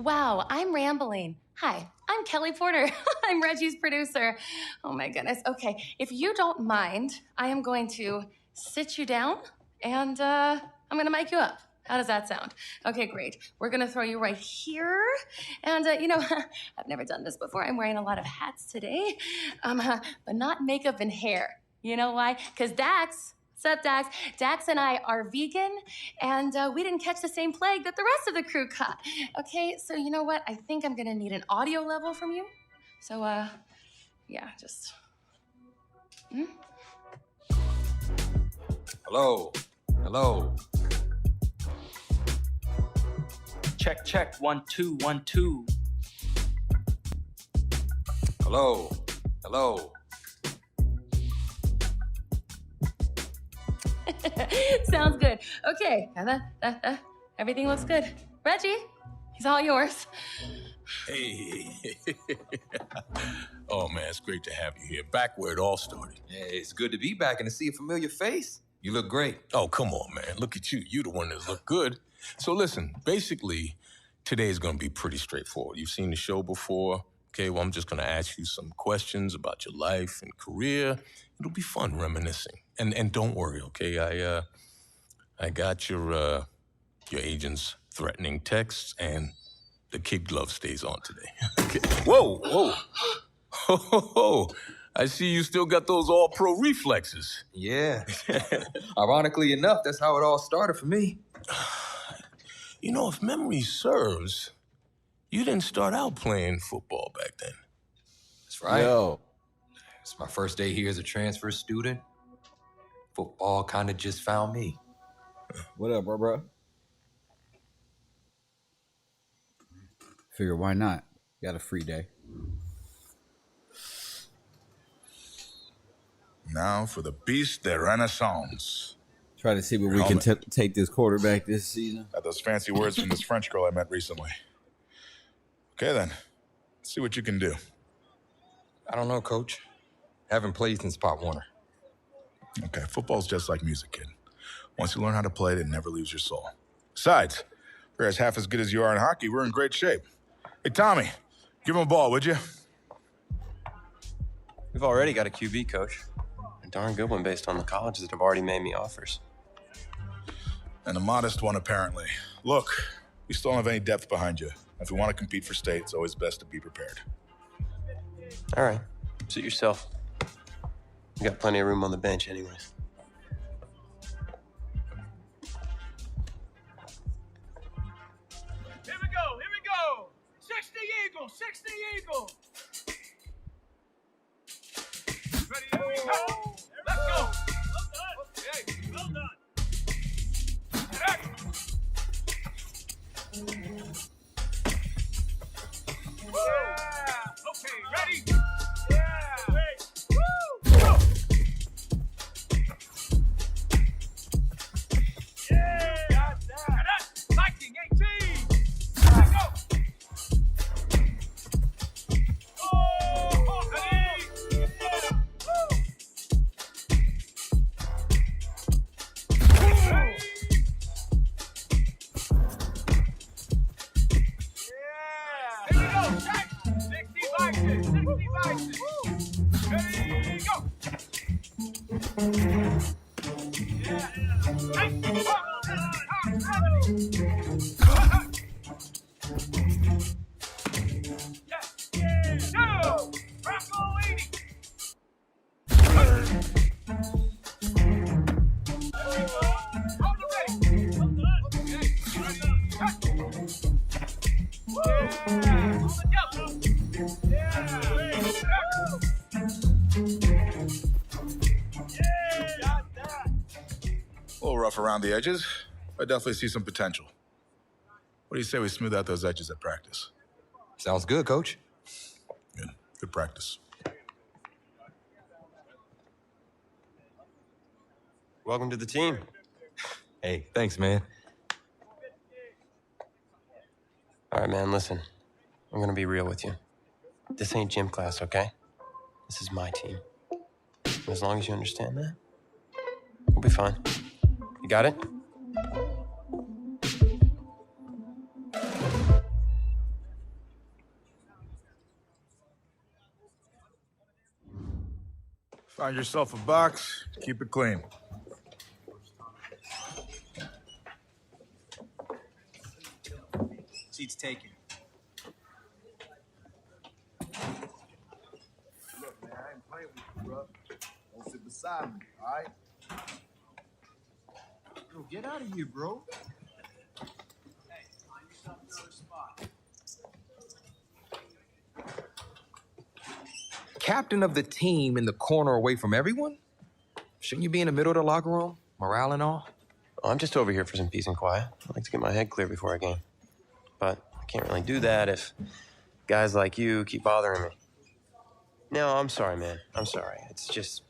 Wow, I'm rambling. Hi, I'm Kelly Porter. I'm Reggie's producer. Oh my goodness. Okay, if you don't mind, I am going to sit you down and I'm gonna mic you up. How does that sound? Okay, great. We're gonna throw you right here. And I've never done this before. I'm wearing a lot of hats today, but not makeup and hair. You know why? Because Dax, what's up, Dax? Dax and I are vegan, and we didn't catch the same plague that the rest of the crew caught. Okay, so you know what? I think I'm gonna need an audio level from you. So, yeah, just. Hello. Hello. Check, check, 1, 2, 1, 2. Hello. Hello. Sounds good. Okay, everything looks good. Reggie, he's all yours. Hey. Oh, man, it's great to have you here. Back where it all started. Yeah, it's good to be back and to see a familiar face. You look great. Oh, come on, man. Look at you. You're the one that look good. So listen, basically, today is going to be pretty straightforward. You've seen the show before. Okay, well, I'm just going to ask you some questions about your life and career. It'll be fun reminiscing. And don't worry, okay? I got your agent's threatening texts, and the kid glove stays on today. Okay. Whoa. I see you still got those all-pro reflexes. Yeah. Ironically enough, that's how it all started for me. You know, if memory serves, you didn't start out playing football back then. That's right. Yo. It's my first day here as a transfer student. Football kind of just found me. What up, bro? Figure why not? Got a free day. Now for the Beast de Renaissance. Try to see where we can take this quarterback this season. Got those fancy words from this French girl I met recently. Okay, then. Let's see what you can do. I don't know, Coach. Haven't played since Pop Warner. Okay, football's just like music, kid. Once you learn how to play it never leaves your soul. Besides, if you're as half as good as you are in hockey, we're in great shape. Hey, Tommy, give him a ball, would you? We've already got a QB, Coach. A darn good one based on the colleges that have already made me offers. And a modest one, apparently. Look, we still don't have any depth behind you. If we want to compete for state, it's always best to be prepared. All right, suit yourself. We got plenty of room on the bench anyways. Here we go. 60 Eagles, 60 Eagles. Ready, here we go. Let's go. Well done. Yeah. Okay, ready? Yeah. Woo. Go. Yeah. Got that. Viking 18. Go. Oh, ready? Yeah. Woo. Ready? Yeah. Here we go. Check. 60 Vikings. 60 Vikings. Ready? Go. Yeah. Nice. Yeah. Go. Rocco 80. Hold the ready. Well done. Okay. Yeah. Hold it down. Yeah. Yeah. Got that. A little rough around the edges, but I definitely see some potential. What do you say we smooth out those edges at practice? Sounds good, Coach. Good practice. Welcome to the team. Hey, thanks, man. All right, man, listen. I'm gonna be real with you. This ain't gym class, okay? This is my team. And as long as you understand that, we'll be fine. You got it? Find yourself a box, keep it clean. Seats taken. Look, man, I ain't playing with you, bro. Don't sit beside me, all right? Yo, get out of here, bro. Hey, find yourself another spot. Captain of the team in the corner away from everyone? Shouldn't you be in the middle of the locker room? Morale and all? I'm just over here for some peace and quiet. I like to get my head clear before a game. But I can't really do that if guys like you keep bothering me. No, I'm sorry, man. I'm sorry. It's just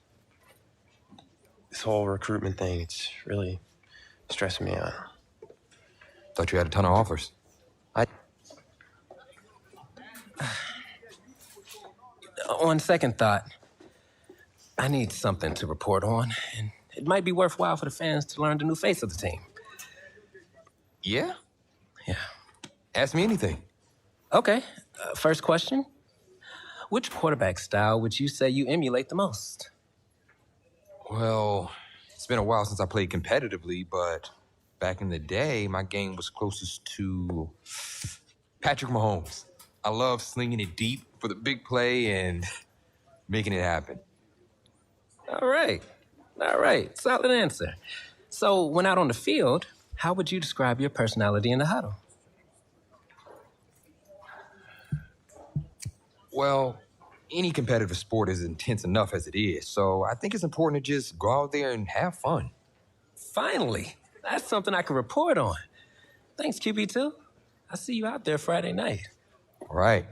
this whole recruitment thing, it's really stressing me out. Thought you had a ton of offers. On second thought, I need something to report on, and it might be worthwhile for the fans to learn the new face of the team. Yeah? Yeah. Ask me anything. Okay, first question. Which quarterback style would you say you emulate the most? Well, it's been a while since I played competitively, but back in the day, my game was closest to Patrick Mahomes. I love slinging it deep for the big play and making it happen. All right. Solid answer. So, when out on the field, how would you describe your personality in the huddle? Well, any competitive sport is intense enough as it is, so I think it's important to just go out there and have fun. Finally, that's something I can report on. Thanks, QB2. I'll see you out there Friday night. All right.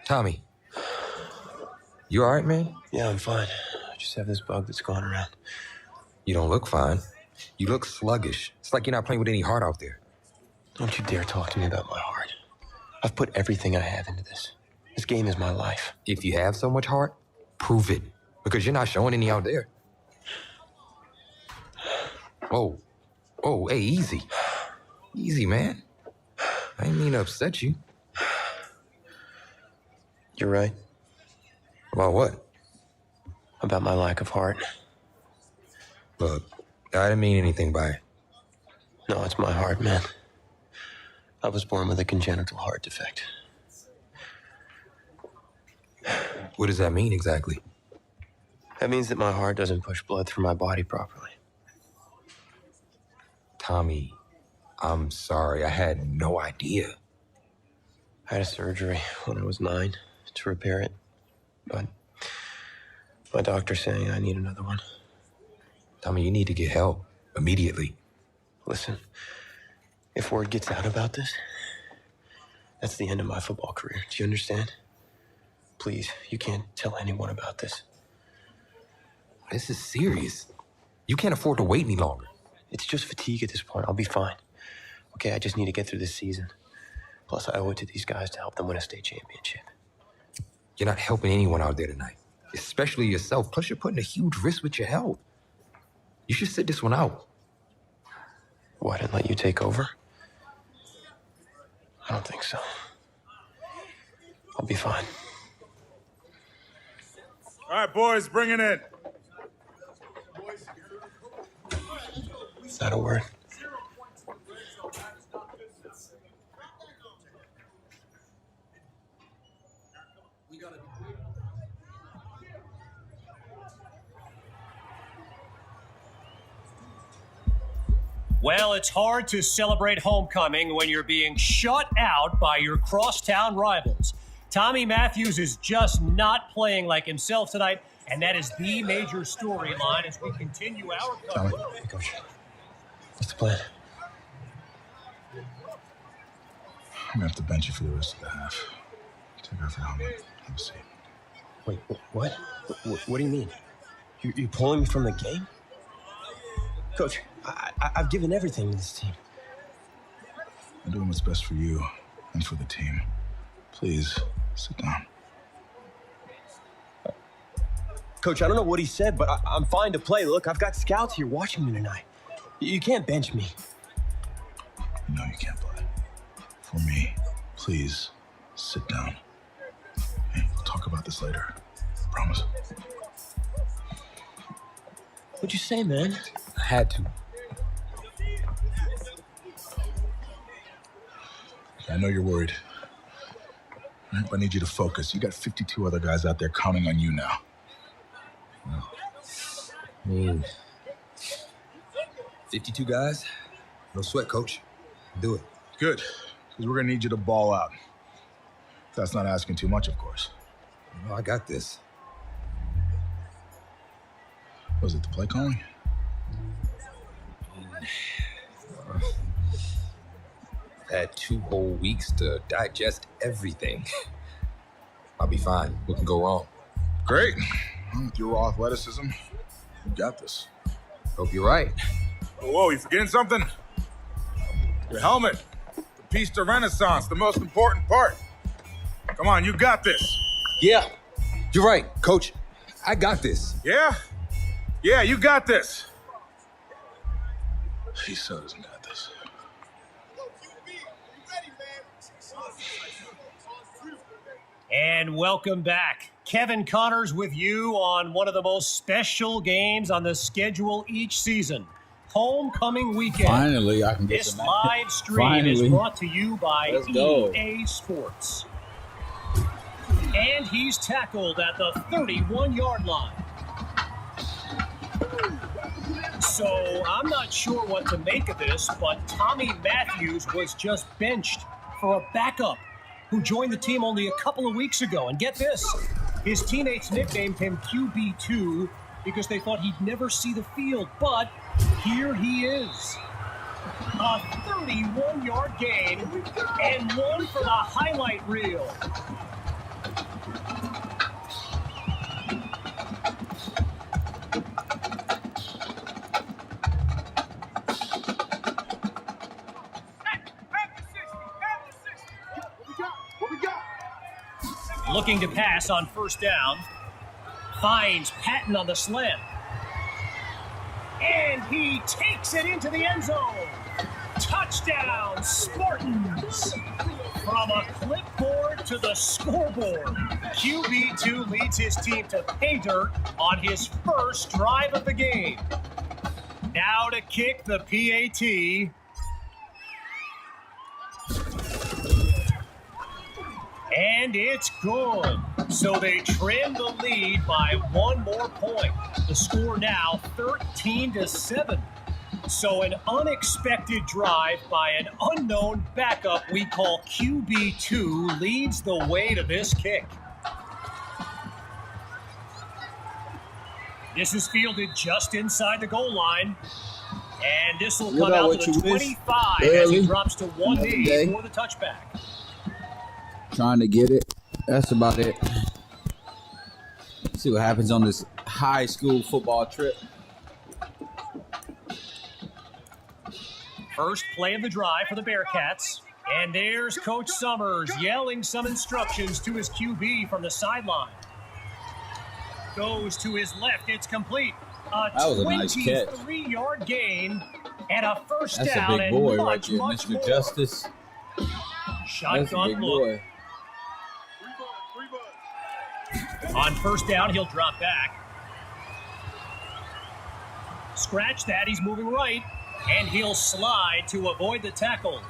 Tommy, you all right, man? Yeah, I'm fine. I just have this bug that's going around. You don't look fine. You look sluggish. It's like you're not playing with any heart out there. Don't you dare talk to me about my heart. I've put everything I have into this. This game is my life. If you have so much heart, prove it. Because you're not showing any out there. Oh, hey, easy. Easy, man. I didn't mean to upset you. You're right. About what? About my lack of heart. Look, I didn't mean anything by it. No, it's my heart, man. I was born with a congenital heart defect. What does that mean exactly? That means that my heart doesn't push blood through my body properly. Tommy, I'm sorry. I had no idea. I had a surgery when I was 9 to repair it, but my doctor's saying I need another one. Tommy, you need to get help immediately. Listen, if word gets out about this, that's the end of my football career. Do you understand? Please, you can't tell anyone about this. This is serious. You can't afford to wait any longer. It's just fatigue at this point. I'll be fine. Okay, I just need to get through this season. Plus, I owe it to these guys to help them win a state championship. You're not helping anyone out there tonight, especially yourself. Plus, you're putting a huge risk with your health. You should sit this one out. What, and let you take over? I don't think so. I'll be fine. All right, boys, bring it in. Is that a word? Well, it's hard to celebrate homecoming when you're being shut out by your crosstown rivals. Tommy Matthews is just not playing like himself tonight, and that is the major storyline as we continue our coverage. Hey, Coach. What's the plan? I'm gonna have to bench you for the rest of the half. Take off your helmet. Have a seat. Wait, what? What do you mean? You're pulling me from the game? Coach, I've given everything to this team. I'm doing what's best for you and for the team. Please, sit down. Coach, I don't know what he said, but I'm fine to play. Look, I've got scouts here watching me tonight. You can't bench me. No, you can't play. For me, please sit down. Hey, we'll talk about this later. Promise. What'd you say, man? I had to. I know you're worried. Right, but I need you to focus. You got 52 other guys out there counting on you now. I mean, 52 guys? No sweat, coach. Do it. Good, because we're going to need you to ball out. That's not asking too much, of course. No, I got this. Was it the play calling? I've had 2 whole weeks to digest everything. I'll be fine. What can go wrong? Great. With your raw athleticism, you got this. Hope you're right. Whoa, you forgetting something? Your helmet. The piece de renaissance, the most important part. Come on, you got this. Yeah, you're right, coach. I got this. Yeah? Yeah, you got this. He so doesn't got this. And welcome back. Kevin Connors with you on one of the most special games on the schedule each season. Homecoming weekend. Finally, I can get this some. live stream is brought to you by EA Sports. And he's tackled at the 31-yard line. So I'm not sure what to make of this, but Tommy Matthews was just benched for a backup who joined the team only a couple of weeks ago. And get this, his teammates nicknamed him QB2 because they thought he'd never see the field, but here he is. A 31-yard gain and one for the highlight reel. Looking to pass on first down. Finds Patton on the slant. And he takes it into the end zone. Touchdown, Spartans. From a clipboard to the scoreboard, QB2 leads his team to pay dirt on his first drive of the game. Now to kick the PAT. And it's good. So they trim the lead by one more point. The score now 13-7. So an unexpected drive by an unknown backup we call QB2 leads the way to this kick. This is fielded just inside the goal line. And this will come out to the 25 as he drops to one knee for the touchback. Trying to get it. That's about it. See what happens on this high school football trip. First play of the drive for the Bearcats. And there's Coach Summers yelling some instructions to his QB from the sideline. Goes to his left. It's complete. That was a nice catch. 23-yard gain and a first That's down. That's a big boy and right there, much Mr. more. Justice. Shotgun That's a big look. boy. On first down, he'll drop back. Scratch that. He's moving right. And he'll slide to avoid the tackle.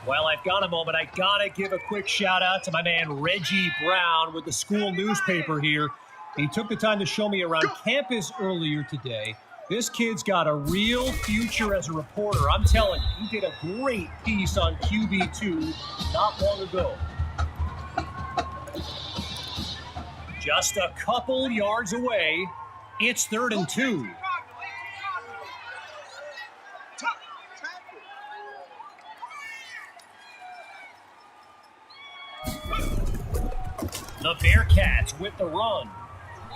Well, I've got a moment. I got to give a quick shout out to my man Reggie Brown with the school newspaper here. He took the time to show me around campus earlier today. This kid's got a real future as a reporter. I'm telling you, he did a great piece on QB2 not long ago. Just a couple yards away, it's 3rd and 2. The Bearcats with the run.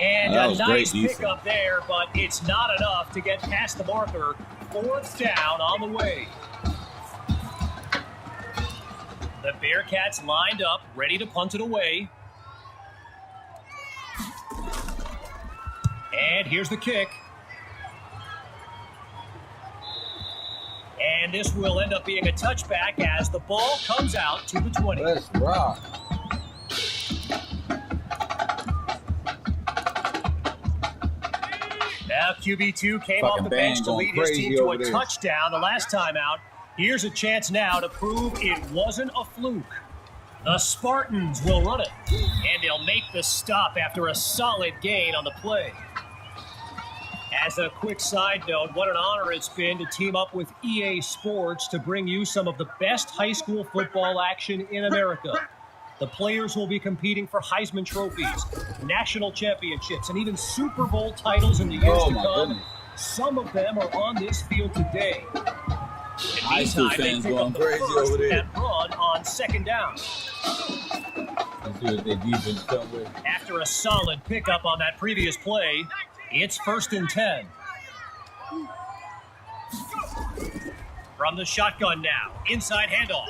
And a nice pickup there, but it's not enough to get past the marker. 4th down on the way. The Bearcats lined up, ready to punt it away. And here's the kick. And this will end up being a touchback as the ball comes out to the 20. Let's rock. Now QB2 came Fucking off the bench band to going lead his crazy team to over a there. touchdown the last time out. Here's a chance now to prove it wasn't a fluke. The Spartans will run it, and they'll make the stop after a solid gain on the play. As a quick side note, what an honor it's been to team up with EA Sports to bring you some of the best high school football action in America. The players will be competing for Heisman trophies, national championships, and even Super Bowl titles in the years to come. Goodness. Some of them are on this field today. High school fans going crazy over there. And run on second down. Let's see what their defense come with. After a solid pickup on that previous play, it's 1st and 10. From the shotgun now, inside handoff.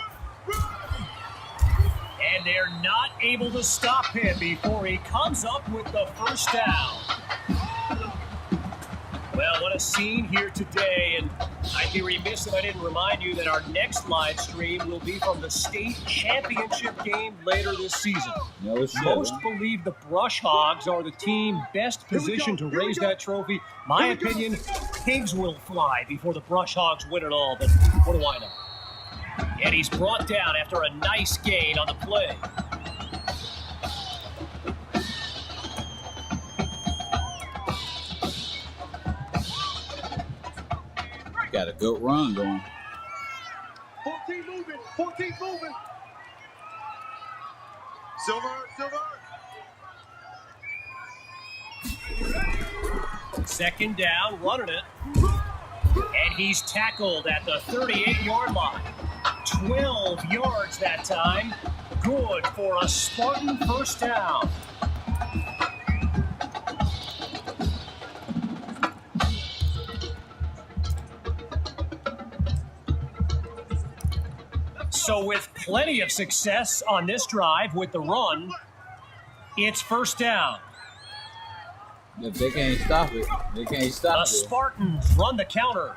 And they're not able to stop him before he comes up with the first down. Well, what a scene here today, and I'd be remiss if I didn't remind you that our next live stream will be from the state championship game later this season. Most believe the Brush Hogs are the team best positioned to raise that trophy. My opinion, pigs will fly before the Brush Hogs win it all, but what do I know? And he's brought down after a nice gain on the play. Got a good run going. 14 moving. 14 moving. Silver. Second down, running it. And he's tackled at the 38-yard line. 12 yards that time. Good for a Spartan first down. So with plenty of success on this drive with the run, it's first down. If they can't stop it, they can't stop The it. Spartans run the counter,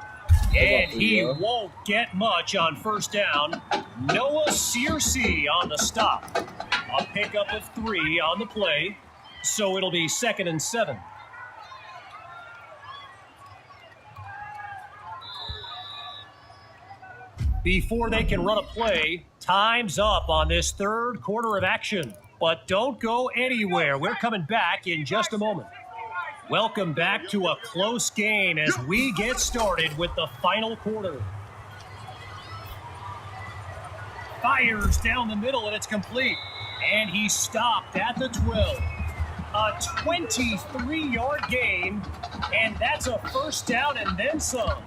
and he won't get much on first down. Noah Searcy on the stop. A pickup of 3 on the play, so it'll be 2nd and 7. Before they can run a play, time's up on this third quarter of action. But don't go anywhere. We're coming back in just a moment. Welcome back to a close game as we get started with the final quarter. Fires down the middle and it's complete. And he stopped at the 12. A 23-yard gain, and that's a first down and then some.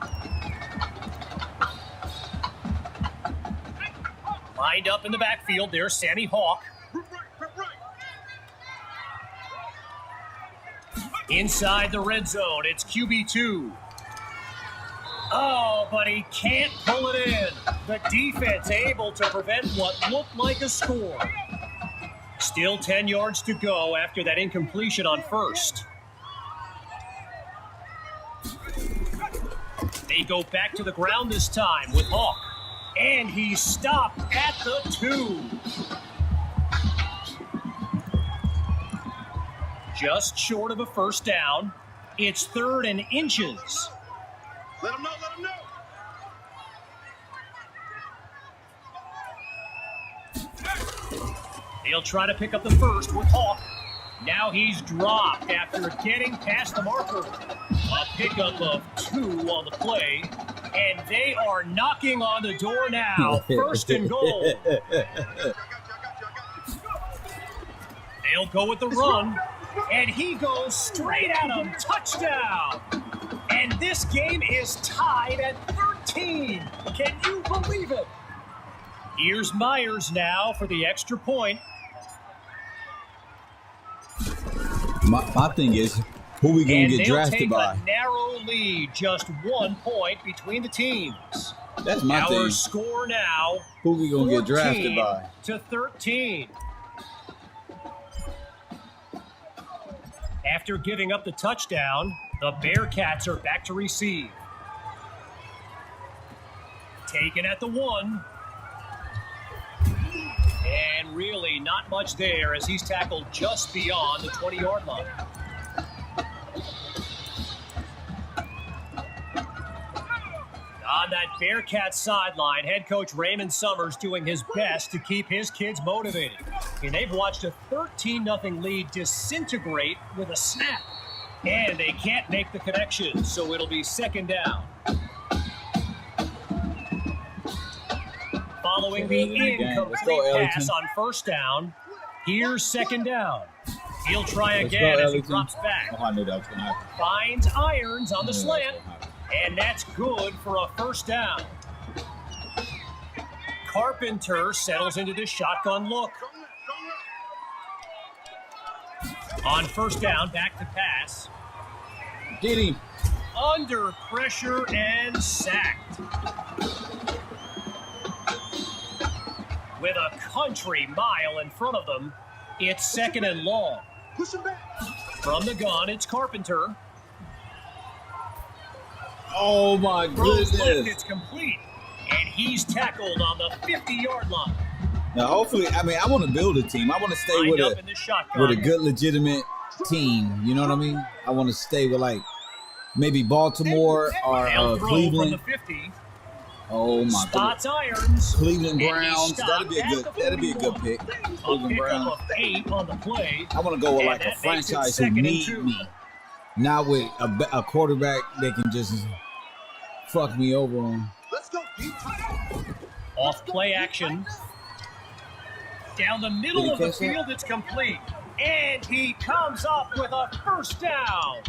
Lined up in the backfield, there's Sammy Hawk. Inside the red zone, it's QB2. Oh, but he can't pull it in. The defense able to prevent what looked like a score. Still 10 yards to go after that incompletion on first. They go back to the ground this time with Hawk. And he stopped at the 2. Just short of a first down. It's 3rd and inches. Let him know, let him know. They'll try to pick up the first with Hawk. Now he's dropped after getting past the marker. A pickup of 2 on the play. And they are knocking on the door now. 1st and goal. They'll go with the run. And he goes straight at him. Touchdown. And this game is tied at 13. Can you believe it? Here's Myers now for the extra point. My thing is, who we gonna get drafted by? A narrow lead, just 1 point between the teams. That's my thing. Our score now. Who we gonna get drafted by? To 13. After giving up the touchdown, the Bearcats are back to receive. Taken at the 1. And really not much there as he's tackled just beyond the 20-yard line. On that Bearcats sideline, head coach Raymond Summers doing his best to keep his kids motivated. And they've watched a 13-0 lead disintegrate with a snap. And they can't make the connection, so it'll be second down. Following the incomplete pass on first down, here's second down. He'll try again as he drops back. Oh, I knew that was going to happen. Finds Irons on the slant, and that's good for a first down. Carpenter settles into the shotgun look. On first down, back to pass. Get him. Under pressure and sacked. With a country mile in front of them, it's second and long. From the gun, it's Carpenter. Oh, my goodness. It's complete, and he's tackled on the 50-yard line. Now, hopefully, I mean, I want to build a team. I want to stay with a good, legitimate team. You know what I mean? I want to stay with, like, maybe Baltimore or Cleveland. From the 50. Oh my Spots Irons. Cleveland Browns. That'd be a good pick. Cleveland Browns. 8 on the play. I want to go with like a franchise who need me, not with a quarterback that can just fuck me over on. Let's go. Off play action. Down the middle of the field, it's complete. And he comes up with a first down.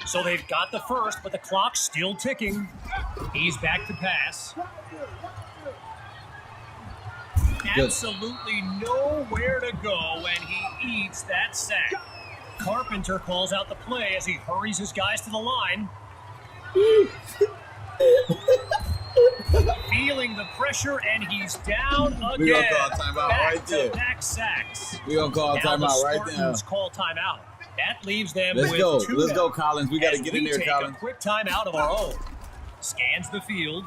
So they've got the first, but the clock's still ticking. He's back to pass. Absolutely nowhere to go, and he eats that sack. Carpenter calls out the play as he hurries his guys to the line. Feeling the pressure, and he's down again. We're going to call timeout right there. Back sacks. We're going to call timeout right there. Call timeout. That leaves them with 2 Let's go, Collins. We got to get in there, Collins. A quick timeout of our own. Scans the field.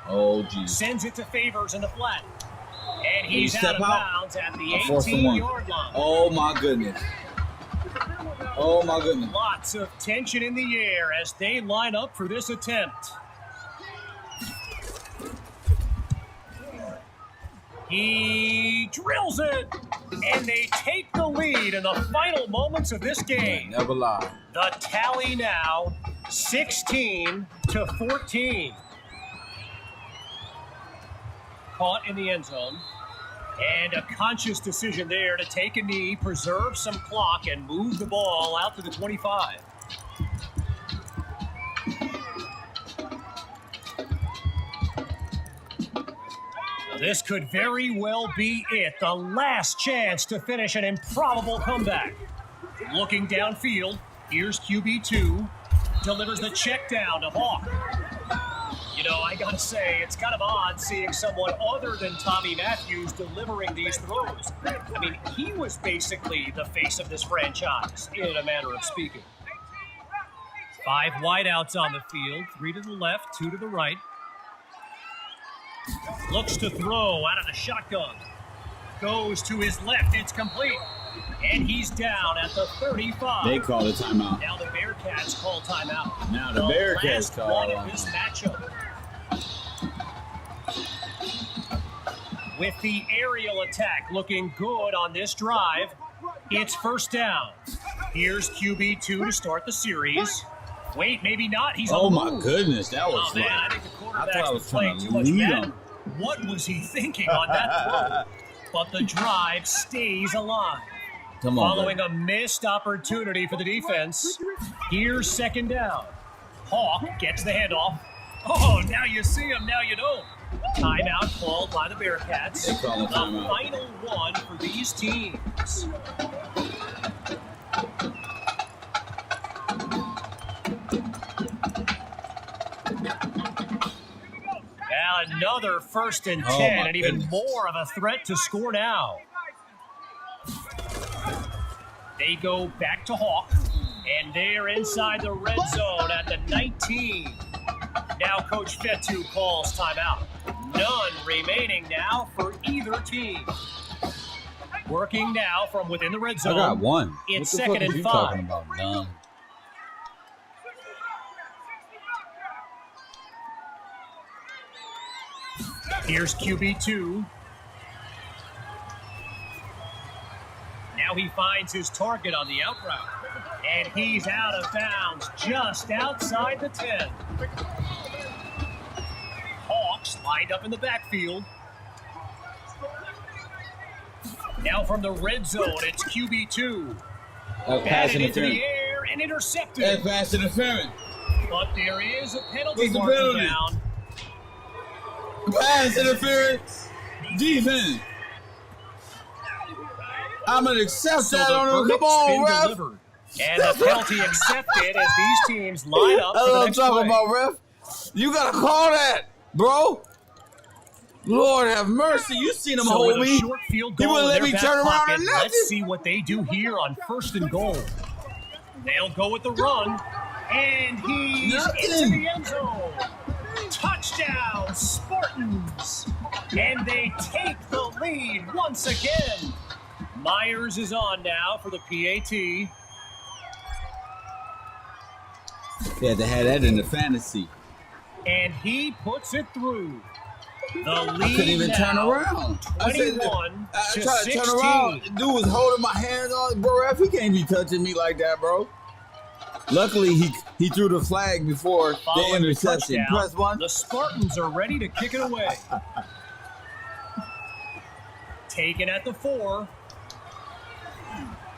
Oh, geez. Sends it to Favors in the flat. And he's out of bounds at the 18-yard line. Oh, my goodness. Oh, my goodness. Lots of tension in the air as they line up for this attempt. He drills it, and they take the lead in the final moments of this game. Never lie. The tally now, 16-14. Caught in the end zone, and a conscious decision there to take a knee, preserve some clock, and move the ball out to the 25. This could very well be it. The last chance to finish an improbable comeback. Looking downfield, here's QB2. Delivers the check down to Hawk. You know, I gotta say, it's kind of odd seeing someone other than Tommy Matthews delivering these throws. I mean, he was basically the face of this franchise, in a manner of speaking. 5 wideouts on the field, 3 to the left, 2 to the right. Looks to throw out of the shotgun. Goes to his left. It's complete. And he's down at the 35. They call a timeout. Now the Bearcats call timeout. Now the Bearcats call one of this matchup. With the aerial attack looking good on this drive, it's first down. Here's QB2 to start the series. Wait, maybe not. He's on the move. My goodness, that was man, I think the quarterback I thought I was playing trying too to much lead Madden. him. What was he thinking on that throw? But the drive stays alive. Come on, Following a missed opportunity for the defense, here's second down. Hawk gets the handoff. Oh, now you see him, now you don't. Timeout called by the Bearcats. They call the timeout. final one for these teams. Another 1st and 10, and even more of a threat to score now. They go back to Hawk, and they're inside the red zone at the 19. Now Coach Fetu calls timeout. None remaining now for either team. Working now from within the red zone. I got one. It's What the fuck second is and you 5. talking about? None. Here's QB2. Now he finds his target on the out route. And he's out of bounds just outside the 10. Hawks lined up in the backfield. Now from the red zone, it's QB2. Pass Batted into interference. the air and intercepted. That's pass interference. But there is a penalty What's the marker penalty? down. Pass interference. Defense. I'm gonna accept So that the on him. Come verdict's on, been ref. delivered. And the penalty accepted as these teams line up That's for the what I'm next talking play. about, ref. You gotta call that, bro. Lord have mercy. You seen him So hold with a me. short field He goal wouldn't in let their me back turn around pocket, or nothing. let's see what they do here on 1st and goal. They'll go with the run, and he's into the end zone. Touchdown, Spartans! And they take the lead once again. Myers is on now for the PAT. Yeah, they had that in the fantasy. And he puts it through. The lead I couldn't even now, turn around. 21 I to tried to 16. turn around. Dude was holding my hands on. Bro, ref, he can't be touching me like that, bro. Luckily, he threw the flag before Following the interception. touchdown, Press one. The Spartans are ready to kick it away. Taken at the 4.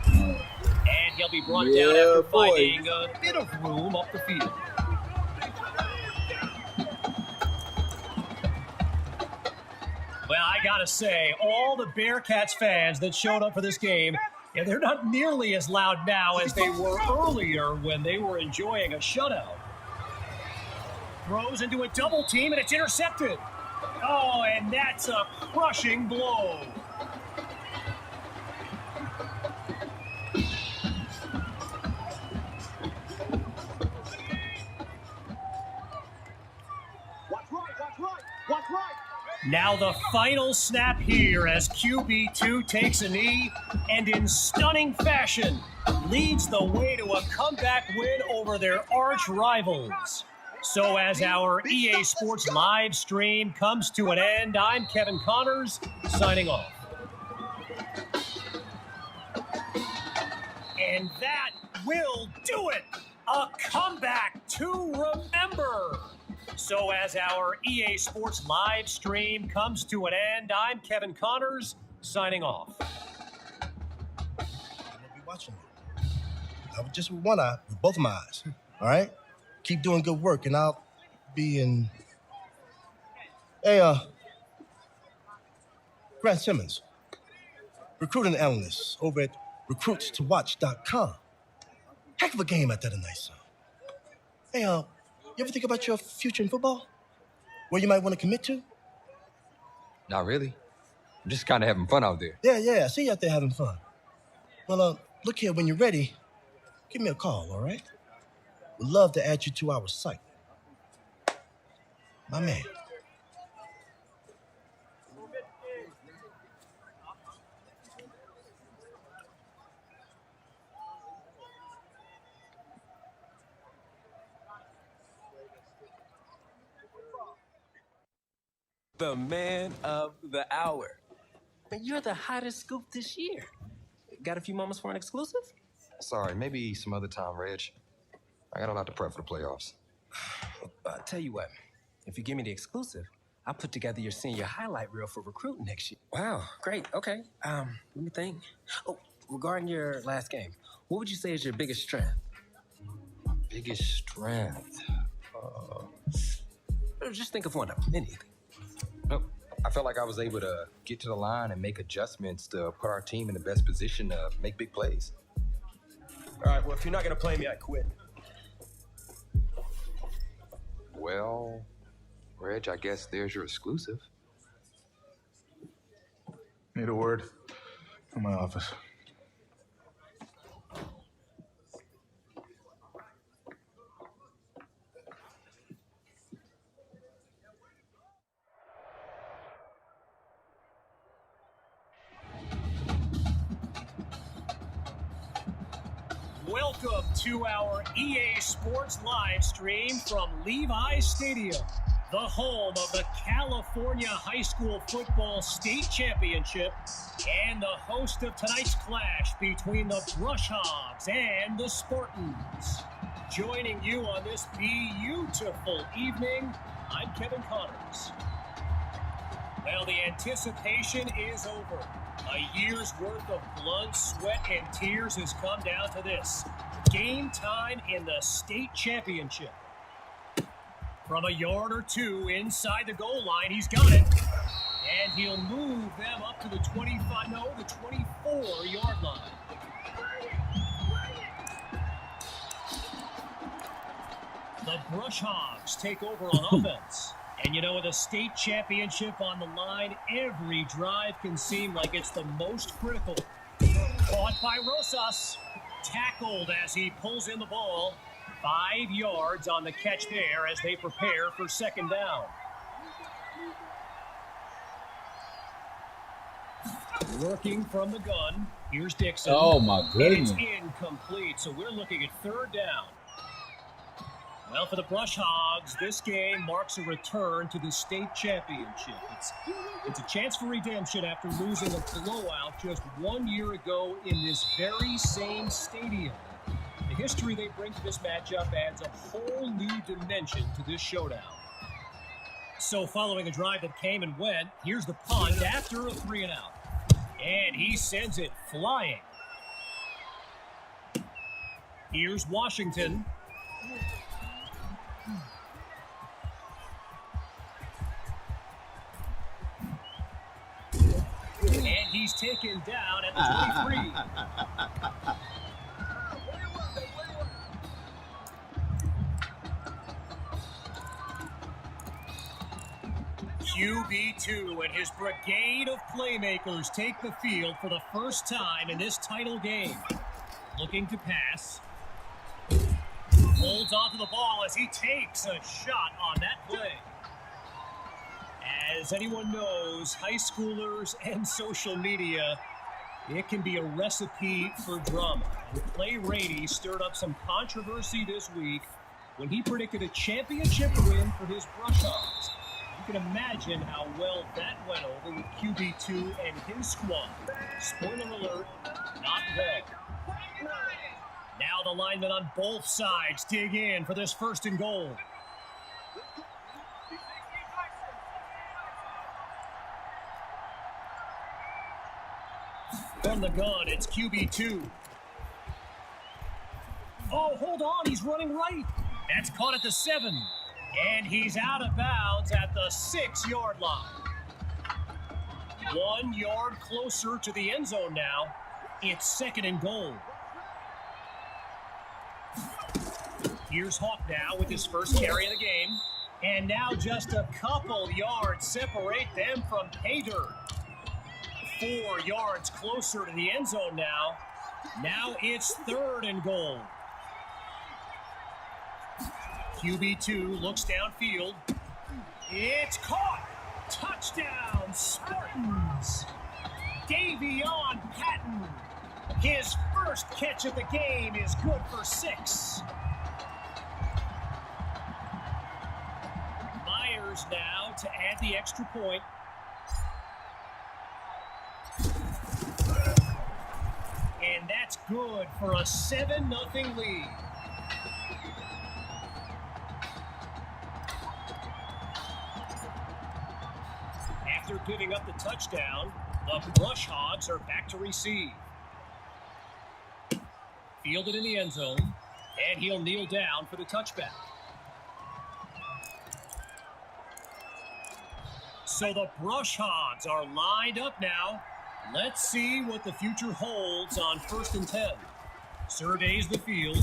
And he'll be brought down after finding a bit of room up the field. Well, I gotta say, all the Bearcats fans that showed up for this game, yeah, they're not nearly as loud now as they were earlier when they were enjoying a shutout. Throws into a double team and it's intercepted. Oh, and that's a crushing blow. Now the final snap here as QB2 takes a knee and in stunning fashion leads the way to a comeback win over their arch rivals. So as our EA Sports live stream comes to an end, I'm Kevin Connors signing off. And that will do it. A comeback to remember. So as our EA Sports live stream comes to an end, I'm Kevin Connors signing off. I'll be watching you. I was just with one eye, with both of my eyes. All right? Keep doing good work, and I'll be in. Hey, Grant Simmons, recruiting analyst over at recruitstowatch.com. Heck of a game at that tonight, son. Hey, you ever think about your future in football? Where you might want to commit to? Not really. I'm just kind of having fun out there. Yeah, I see you out there having fun. Well, look here, when you're ready, give me a call, all right? We'd love to add you to our site. My man. The man of the hour. Man, you're the hottest scoop this year. Got a few moments for an exclusive? Sorry, maybe some other time, Reg. I got a lot to prep for the playoffs. Tell you what, if you give me the exclusive, I'll put together your senior highlight reel for recruiting next year. Wow, great, okay. Let me think. Oh, regarding your last game, what would you say is your biggest strength? Biggest strength? Just think of one of them, anything. Nope. I felt like I was able to get to the line and make adjustments to put our team in the best position to make big plays. All right, well, if you're not going to play me, I quit. Well, Reg, I guess there's your exclusive. Need a word from my office. Welcome to our EA Sports live stream from Levi's Stadium, the home of the California High School Football State Championship and the host of tonight's clash between the Brush Hogs and the Spartans. Joining you on this beautiful evening, I'm Kevin Connors. Well, the anticipation is over. A year's worth of blood, sweat, and tears has come down to this. Game time in the state championship. From a yard or two inside the goal line, he's got it. And he'll move them up to the 24-yard line. The Brush Hogs take over on offense. And you know, with a state championship on the line, every drive can seem like it's the most critical. Caught by Rosas. Tackled as he pulls in the ball. 5 yards on the catch there as they prepare for second down. Working from the gun. Here's Dixon. Oh, my goodness. And it's incomplete, so we're looking at third down. Well, for the Brush Hogs, this game marks a return to the state championship. It's a chance for redemption after losing a blowout just 1 year ago in this very same stadium. The history they bring to this matchup adds a whole new dimension to this showdown. So following a drive that came and went, here's the punt after a 3-and-out. And he sends it flying. Here's Washington. And he's taken down at the 23. QB2 and his brigade of playmakers take the field for the first time in this title game. Looking to pass. Holds onto the ball as he takes a shot on that play. As anyone knows, high schoolers and social media, it can be a recipe for drama. And Clay Rainey stirred up some controversy this week when he predicted a championship win for his Brush Hogs. You can imagine how well that went over with QB2 and his squad. Spoiler alert, not well. Now the linemen on both sides dig in for this first and goal. From the gun, it's QB2. Oh, hold on, he's running right. That's caught at the 7. And he's out of bounds at the 6-yard line. 1 yard closer to the end zone now. It's second and goal. Here's Hawk now with his first carry of the game. And now just a couple yards separate them from pay dirt. 4 yards closer to the end zone now. Now it's third and goal. QB2 looks downfield. It's caught. Touchdown, Spartans. Davion Patton. His first catch of the game is good for 6. Myers now to add the extra point. And that's good for a 7-0 lead. After giving up the touchdown, the Brush Hogs are back to receive. Fielded in the end zone, and he'll kneel down for the touchback. So the Brush Hogs are lined up now. Let's see what the future holds on 1st and 10. Surveys the field.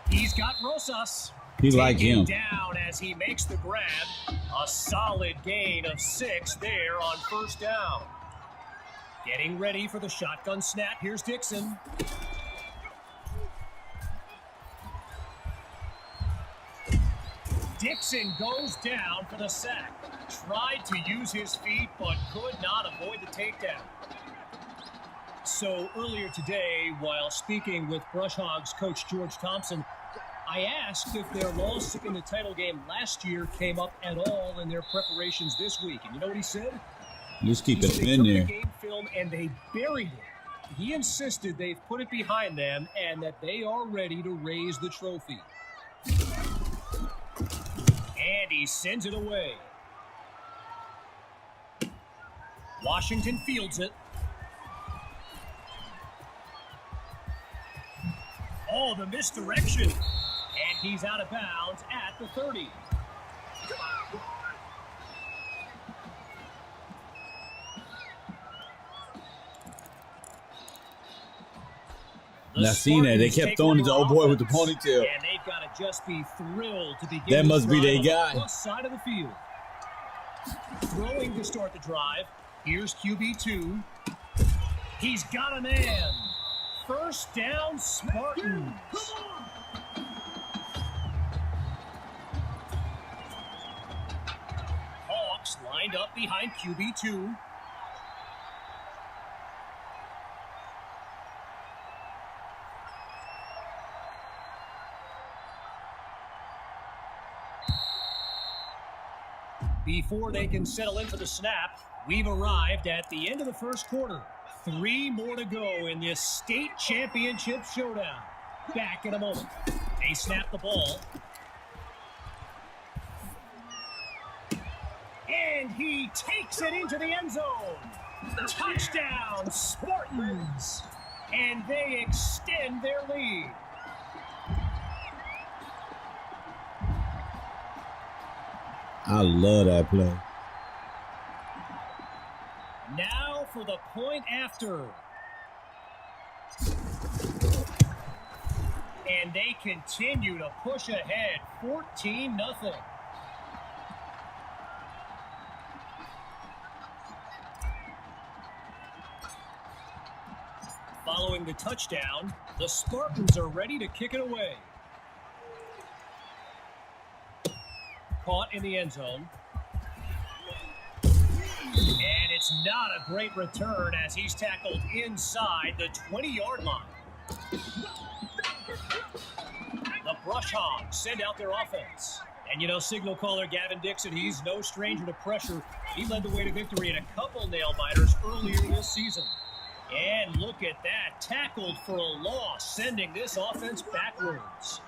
He's got Rosas. He like him. Down as he makes the grab. A solid gain of 6 there on first down. Getting ready for the shotgun snap. Here's Dixon. Dixon goes down for the sack. Tried to use his feet, but could not avoid the takedown. So earlier today, while speaking with Brush Hogs coach George Thompson, I asked if their loss in the title game last year came up at all in their preparations this week. And you know what he said? Just keep it in they took there. the game film and they buried it. He insisted they've put it behind them and that they are ready to raise the trophy. And he sends it away. Washington fields it. Oh, the misdirection. And he's out of bounds at the 30. I seen that. They kept throwing it to old boy with the ponytail. And they've got to just be thrilled to begin. That must be their guy. Plus side of the field. Throwing to start the drive. Here's QB2. He's got a man. First down, Spartans. Hawks lined up behind QB2. Before they can settle in for the snap, we've arrived at the end of the first quarter. 3 more to go in this state championship showdown. Back in a moment. They snap the ball. And he takes it into the end zone. Touchdown, Spartans. And they extend their lead. I love that play. Now for the point after. And they continue to push ahead, 14-0. Following the touchdown, the Spartans are ready to kick it away. Caught in the end zone. And it's not a great return as he's tackled inside the 20-yard line. The Brush Hogs send out their offense. And you know, signal caller Gavin Dixon, he's no stranger to pressure. He led the way to victory in a couple nail-biters earlier this season. And look at that, tackled for a loss, sending this offense backwards.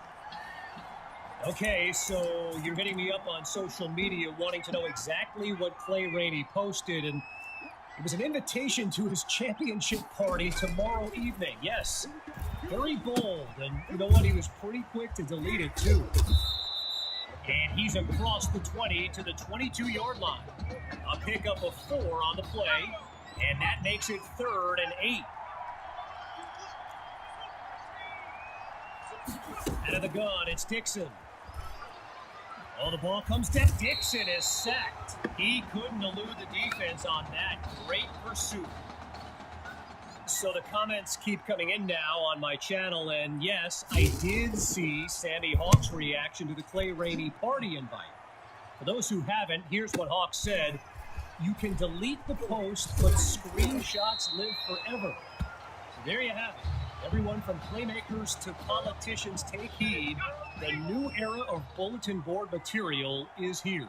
Okay, so you're hitting me up on social media wanting to know exactly what Clay Rainey posted, and it was an invitation to his championship party tomorrow evening. Yes, very bold, and you know what? He was pretty quick to delete it, too. And he's across the 20 to the 22-yard line. A pickup of 4 on the play, and that makes it 3rd and 8. Out of the gun, it's Dixon. Oh, the ball comes down. Dixon is sacked. He couldn't elude the defense on that. Great pursuit. So the comments keep coming in now on my channel, and yes, I did see Sammy Hawk's reaction to the Clay Rainey party invite. For those who haven't, here's what Hawk said. You can delete the post, but screenshots live forever. So there you have it. Everyone from playmakers to politicians, take heed. The new era of bulletin board material is here.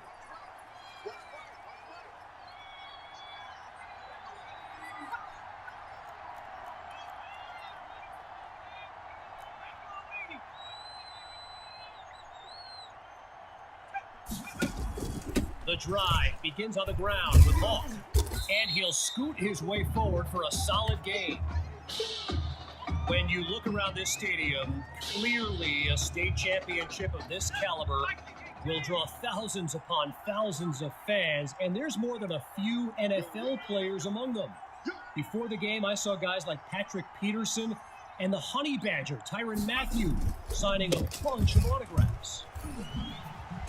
The drive begins on the ground with Hawk, and he'll scoot his way forward for a solid gain. When you look around this stadium, clearly a state championship of this caliber will draw thousands upon thousands of fans, and there's more than a few NFL players among them. Before the game, I saw guys like Patrick Peterson and the Honey Badger, Tyrann Mathieu, signing a bunch of autographs.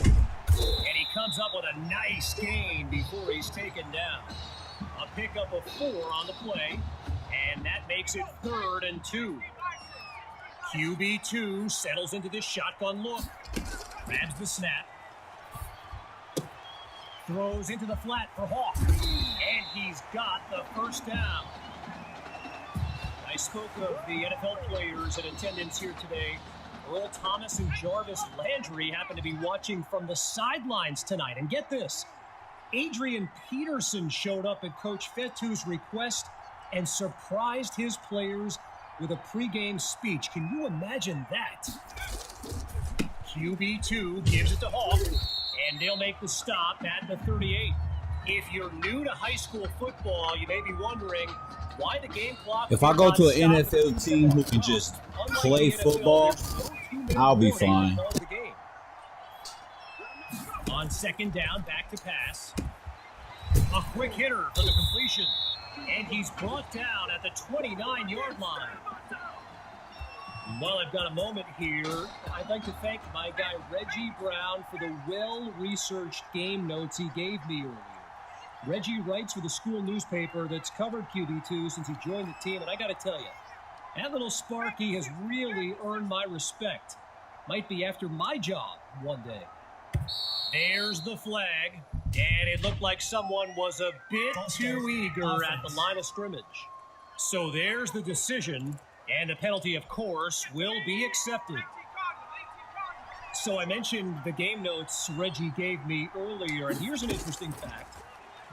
And he comes up with a nice gain before he's taken down. A pickup of 4 on the play. And that makes it 3rd and 2. QB2 settles into this shotgun look. Grabs the snap. Throws into the flat for Hawk. And he's got the first down. spoke of the NFL players in attendance here today. Earl Thomas and Jarvis Landry happen to be watching from the sidelines tonight. And get this, Adrian Peterson showed up at Coach Fettu's request and surprised his players with a pregame speech. Can you imagine that? QB2 gives it to Hawk, and they'll make the stop at the 38. If you're new to high school football, you may be wondering why the game clock. If I go to an NFL team who can just play football, I'll be fine. On second down, back to pass. A quick hitter for the completion. And he's brought down at the 29-yard line. While I've got a moment here, I'd like to thank my guy Reggie Brown for the well-researched game notes he gave me earlier. Reggie writes for the school newspaper that's covered QB2 since he joined the team, and I got to tell you, that little Sparky has really earned my respect. Might be after my job one day. There's the flag, and it looked like someone was a bit too eager at the line of scrimmage. So there's the decision, and the penalty, of course, will be accepted. So I mentioned the game notes Reggie gave me earlier, and here's an interesting fact.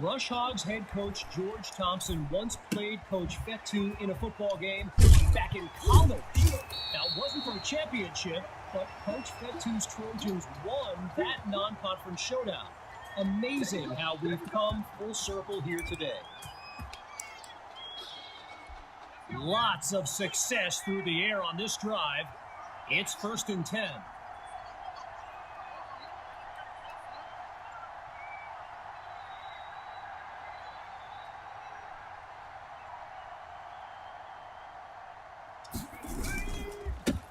Rush Hogs head coach George Thompson once played Coach Fettu in a football game back in college. Now, it wasn't for a championship, but Coach Fettu's Trojans won that non-conference showdown. Amazing how we've come full circle here today. Lots of success through the air on this drive. It's 1st and 10.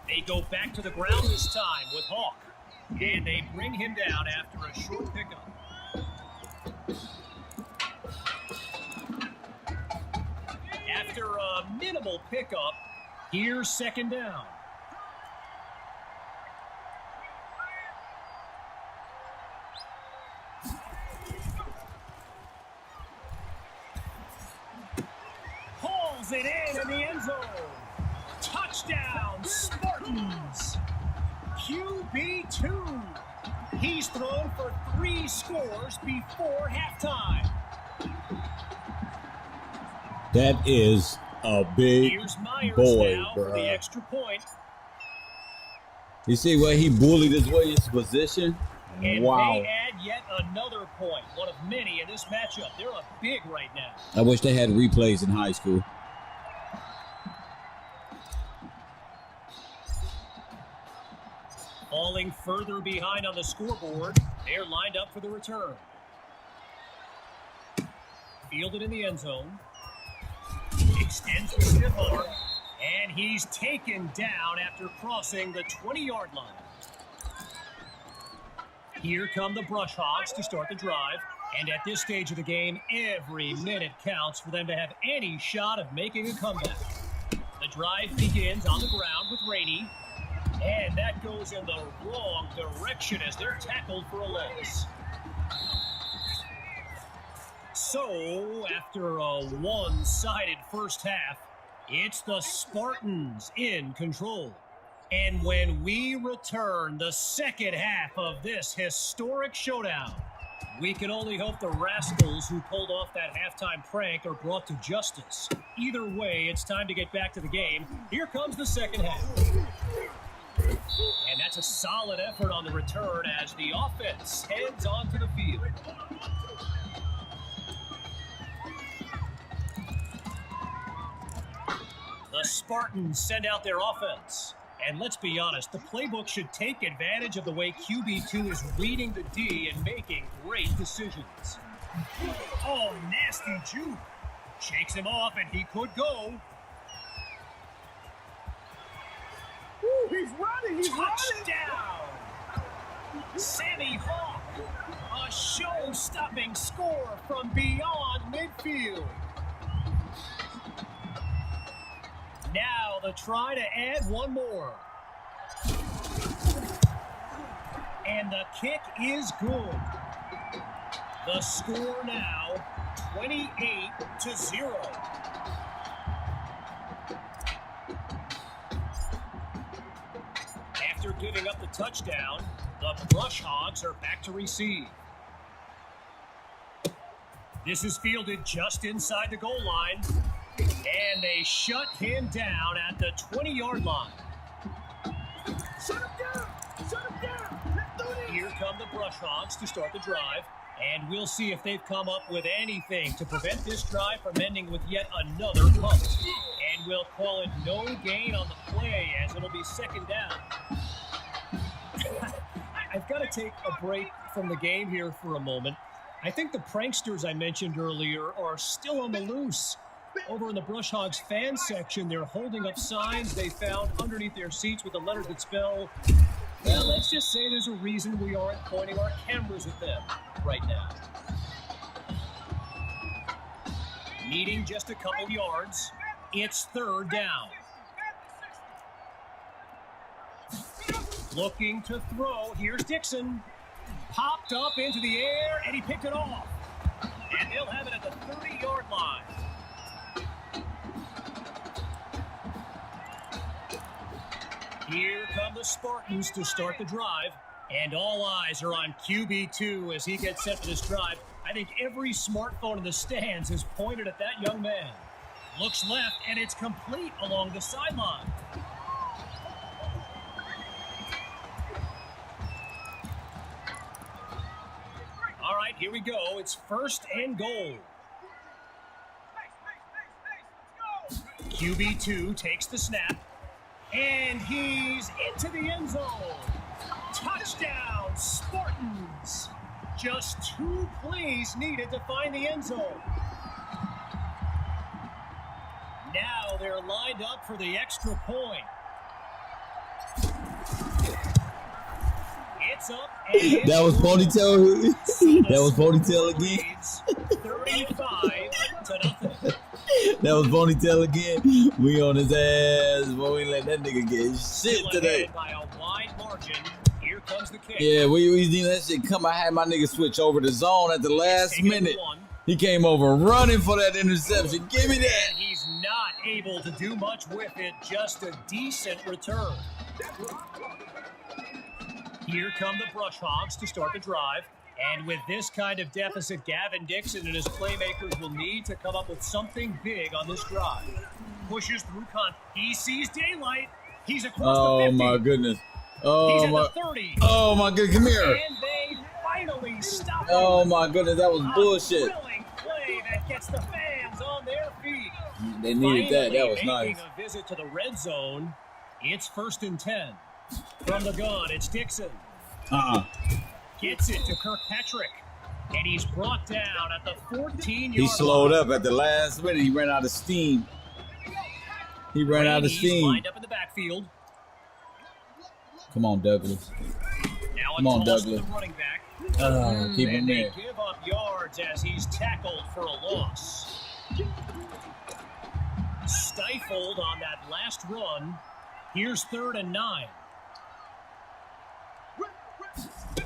They go back to the ground this time with Hawk. And they bring him down after a short pickup. After a minimal pickup, here's second down. Hauls it in the end zone. Touchdown, Spartans. QB2. He's thrown for 3 scores before halftime. That is a big boy, bro. The extra point. You see where he bullied his way into position? And wow. they add yet another point, one of many in this matchup. They're up big right now. I wish they had replays in high school. Falling further behind on the scoreboard, they're lined up for the return. Fielded in the end zone. Extends the stiff arm, and he's taken down after crossing the 20-yard line. Here come the Brush Hogs to start the drive, and at this stage of the game, every minute counts for them to have any shot of making a comeback. The drive begins on the ground with Rainey, and that goes in the wrong direction as they're tackled for a loss. So, after a one-sided first half, it's the Spartans in control. And when we return the second half of this historic showdown, we can only hope the rascals who pulled off that halftime prank are brought to justice. Either way, it's time to get back to the game. Here comes the second half. And that's a solid effort on the return as the offense heads onto the field. The Spartans send out their offense. And let's be honest, the playbook should take advantage of the way QB2 is reading the D and making great decisions. Oh, nasty juke. Shakes him off, and he could go. Ooh, he's running, he's Touchdown! Sammy Hawk. A show-stopping score from beyond midfield. Now the try to add one more. And the kick is good. The score now 28-0. After giving up the touchdown, the Brush Hogs are back to receive. This is fielded just inside the goal line, and they shut him down at the 20-yard line. Shut him down! Shut him down! Here come the Brush Hogs to start the drive, and we'll see if they've come up with anything to prevent this drive from ending with yet another punt. And we'll call it no gain on the play, as it'll be second down. I've got to take a break from the game here for a moment. I think the pranksters I mentioned earlier are still on the loose. Over in the Brush Hogs fan section, they're holding up signs they found underneath their seats with the letters that spell, well, let's just say there's a reason we aren't pointing our cameras at them right now. Needing just a couple yards, it's third down. Looking to throw, here's Dixon. Popped up into the air, and he picked it off. And they'll have it at the 30-yard line. Here come the Spartans to start the drive, and all eyes are on QB2 as he gets set for this drive. I think every smartphone in the stands is pointed at that young man. Looks left, and it's complete along the sideline. All right, here we go. It's first and goal. QB2 takes the snap, and he's into the end zone. Touchdown, Spartans. Just 2 plays needed to find the end zone. Now they're lined up for the extra point. It's up. That was ponytail. That was ponytail again. 35-0. That was ponytail again. We on his ass, but we let that nigga get shit today. By a wide margin. Here comes the kick. Yeah, we need that shit come. I had my nigga switch over to zone at the last minute. He came over running for that interception. Give me that. And he's not able to do much with it. Just a decent return. Here come the Brush Hogs to start the drive. And with this kind of deficit, Gavin Dixon and his playmakers will need to come up with something big on this drive. Pushes through he sees daylight. He's across the 50. Oh my goodness. He's at the 30. Oh my goodness. Come here. And they finally stop him. Oh my goodness. That was bullshit. Thrilling play that gets the fans on their feet. They needed that. That was nice. Making a visit to the red zone. It's 1st and 10. From the gun, it's Dixon. Gets it to Kirkpatrick. And he's brought down at the 14-yard line. He slowed up at the last minute. He ran out of steam. Lined up in the backfield. Come on, Douglas. Now Come on, Douglas. The running back. Keep him there. They give up yards as he's tackled for a loss. Stifled on that last run. Here's 3rd and 9.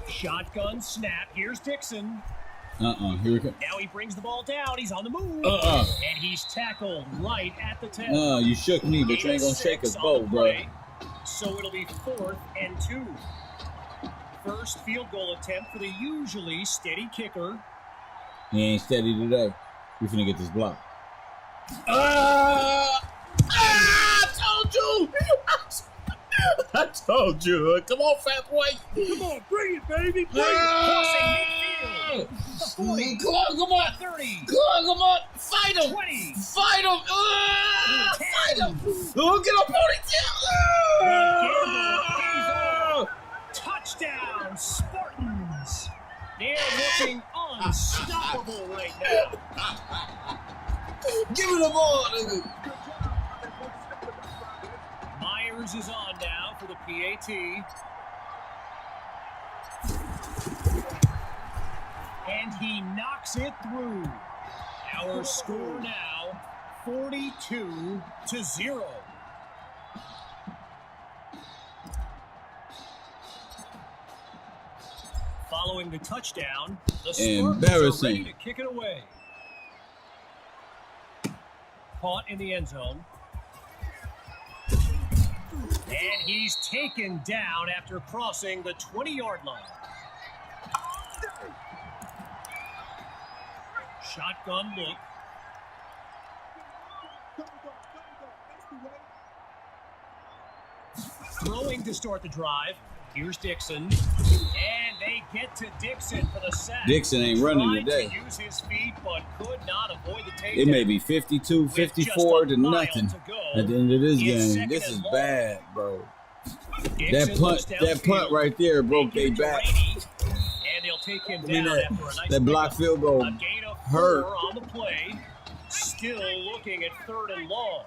Shotgun snap. Here's Dixon. Here we go. Now he brings the ball down. He's on the move. And he's tackled right at the 10. You shook me, but you ain't gonna shake us both, bro. So it'll be 4th and 2. First field goal attempt for the usually steady kicker. He ain't steady today. We finna get this block. I told you. I told you. Come on, fat boy. Come on, bring it, baby. Bring it. Crossing midfield. The 40. Come on. 30. Come on. Fight him. 20. Fight him. Fight him. Get a ponytail. Touchdown, Spartans. They're looking unstoppable right now. Give me the ball, nigga. Myers is on now for the PAT. And he knocks it through. Our score now, 42-0. Following the touchdown, the Spartans are ready to kick it away. Caught in the end zone. And he's taken down after crossing the 20-yard line. Shotgun look. Throwing to start the drive. Here's Dixon. And they get to Dixon for the sack. Dixon ain't running today. To use his feet, but could not avoid the takedown. It may be 52, 54 to nothing at the end of this game. This is bad, bro. That punt right there broke their back. And they'll take him down after a nice that block field goal a gain of 4 hurt. on the play. Still looking at 3rd and long.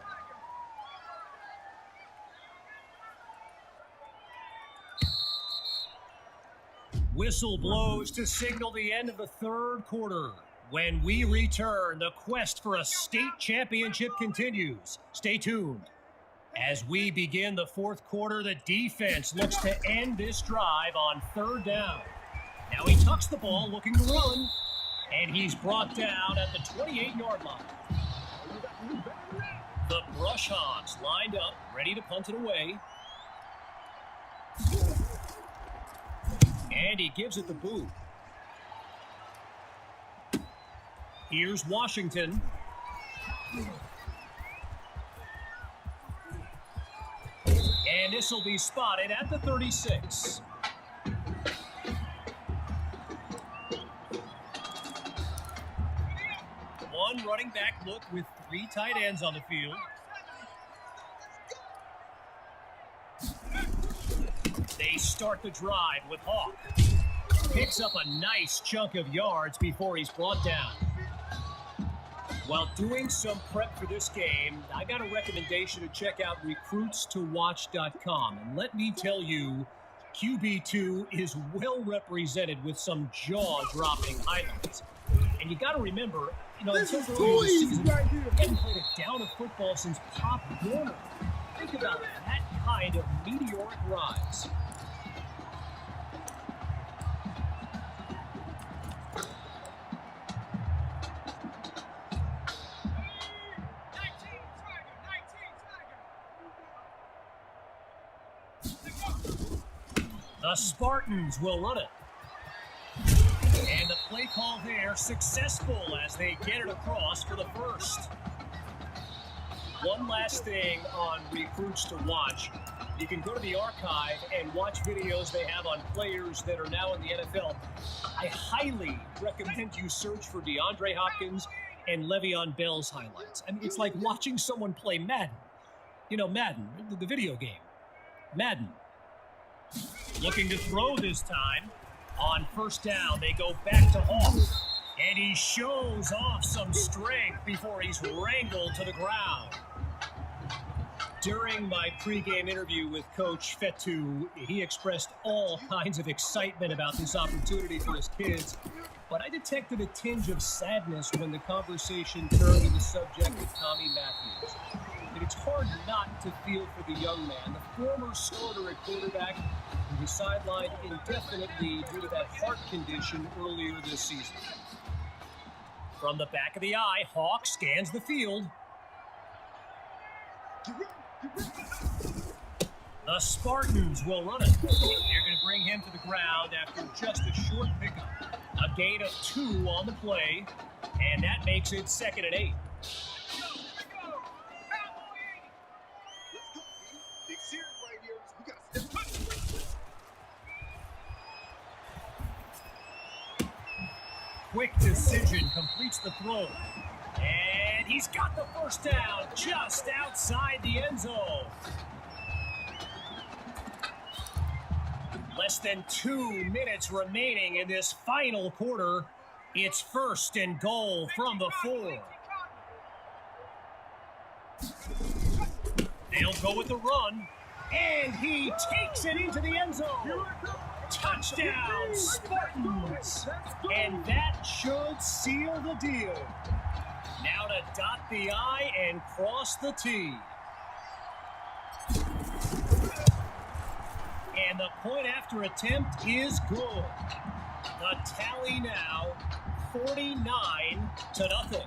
Whistle blows to signal the end of the 3rd quarter. When we return, the quest for a state championship continues. Stay tuned. As we begin the 4th quarter, the defense looks to end this drive on 3rd down. Now he tucks the ball, looking to run, and he's brought down at the 28-yard line. The Brush Hogs lined up, ready to punt it away. And he gives it the boot. Here's Washington. And this will be spotted at the 36. One running back look with 3 tight ends on the field. They start the drive with Hawk. Picks up a nice chunk of yards before he's brought down. While doing some prep for this game, I got a recommendation to check out recruitstowatch.com. And let me tell you, QB2 is well represented with some jaw-dropping highlights. And you got to remember, until earlier this season, he hadn't played a down of football since Pop Warner. Think about that kind of meteoric rise. The Spartans will run it. And the play call there successful as they get it across for the first. One last thing on Recruits to Watch. You can go to the archive and watch videos they have on players that are now in the NFL. I highly recommend you search for DeAndre Hopkins and Le'Veon Bell's highlights. I mean, it's like watching someone play Madden. Madden, the video game. Madden. Looking to throw this time. On 1st down, they go back to Hawk. And he shows off some strength before he's wrangled to the ground. During my pregame interview with Coach Fetu, he expressed all kinds of excitement about this opportunity for his kids. But I detected a tinge of sadness when the conversation turned to the subject of Tommy Matthews. And it's hard not to feel for the young man, the former starter at quarterback, who was sidelined indefinitely due to that heart condition earlier this season. From the back of the eye, Hawk scans the field. The Spartans will run it. They're going to bring him to the ground after just a short pickup. A gain of 2 on the play, and that makes it 2nd and 8. Quick decision completes the throw. And he's got the first down just outside the end zone. Less than 2 minutes remaining in this final quarter. It's 1st and goal from the 4. They'll go with the run. And he takes it into the end zone. Touchdown, Spartans! And that should seal the deal. Now to dot the I and cross the T. And the point after attempt is good. The tally now, 49-0.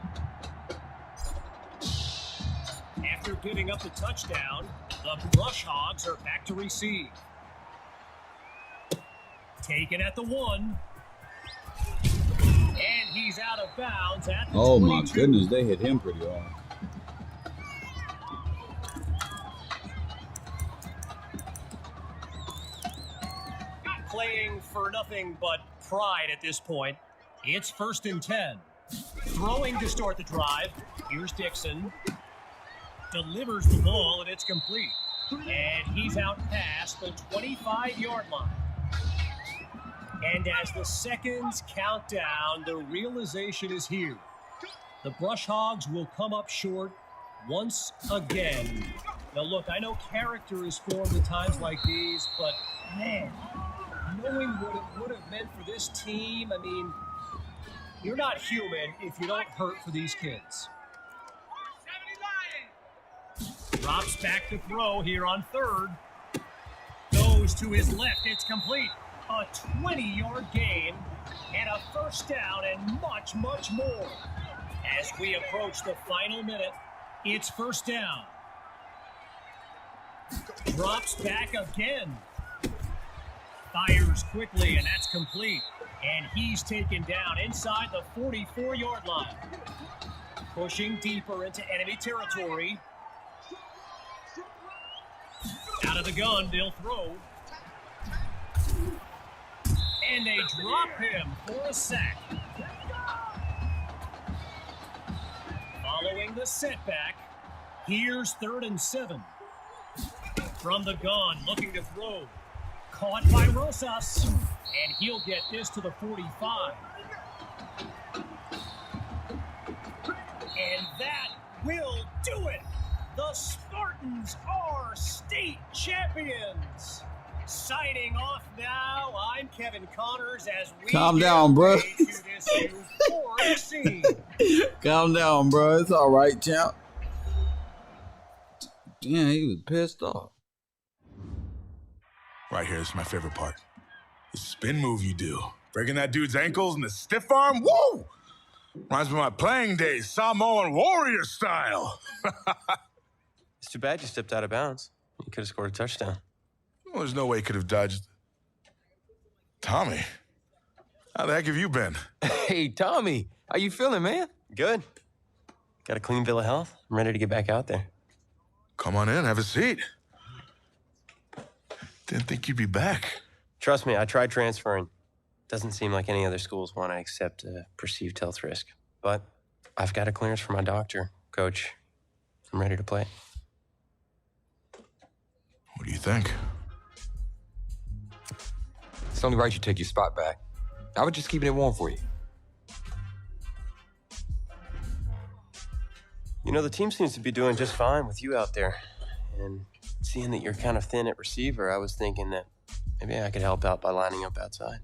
After giving up the touchdown, The Brush Hogs are back to receive. Taken at the 1. And he's out of bounds at the 22. Oh my goodness, they hit him pretty hard. Playing for nothing but pride at this point. It's 1st and 10. Throwing to start the drive. Here's Dixon. Delivers the ball, and it's complete. And he's out past the 25-yard line. And as the seconds count down, the realization is here. The Brush Hogs will come up short once again. Now look, I know character is formed at times like these, but man, knowing what it would have meant for this team, I mean, you're not human if you don't hurt for these kids. Drops back to throw here on 3rd. Goes to his left, it's complete. A 20-yard gain and a 1st down and much, much more. As we approach the final minute, it's 1st down. Drops back again. Fires quickly, and that's complete. And he's taken down inside the 44-yard line. Pushing deeper into enemy territory. Out of the gun, they'll throw. And they drop him for a sack. Following the setback, here's 3rd and 7. From the gun, looking to throw. Caught by Rosas, and he'll get this to the 45. And that will do it. The Spartans are state champions. Signing off now, I'm Kevin Connors as we calm down, bro. Calm down, bro. It's all right, champ. Damn, he was pissed off. Right here is my favorite part. The spin move you do. Breaking that dude's ankles and the stiff arm. Woo! Reminds me of my playing days, Samoan warrior style. It's too bad you stepped out of bounds. You could have scored a touchdown. Well, there's no way he could have dodged. Tommy, how the heck have you been? Hey, Tommy, how you feeling, man? Good. Got a clean bill of health. I'm ready to get back out there. Come on in, have a seat. Didn't think you'd be back. Trust me, I tried transferring. Doesn't seem like any other schools want to accept a perceived health risk. But I've got a clearance from my doctor, Coach. I'm ready to play. What do you think? It's only right you take your spot back. I was just keeping it warm for you. You know, the team seems to be doing just fine with you out there. And seeing that you're kind of thin at receiver, I was thinking that maybe I could help out by lining up outside.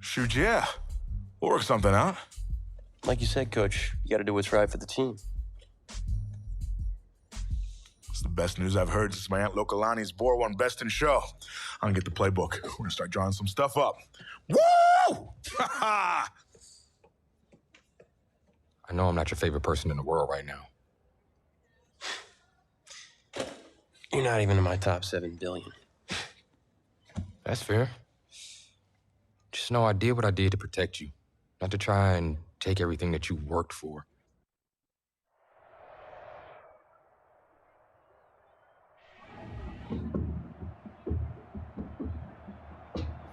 Shoot, yeah. We'll work something out. Like you said, Coach, you got to do what's right for the team. It's the best news I've heard since my Aunt Lokalani's Boar won Best in Show. I'm gonna get the playbook. We're gonna start drawing some stuff up. Woo! I know I'm not your favorite person in the world right now. You're not even in my top 7 billion. That's fair. Just know I did what I did to protect you, not to try and take everything that you worked for.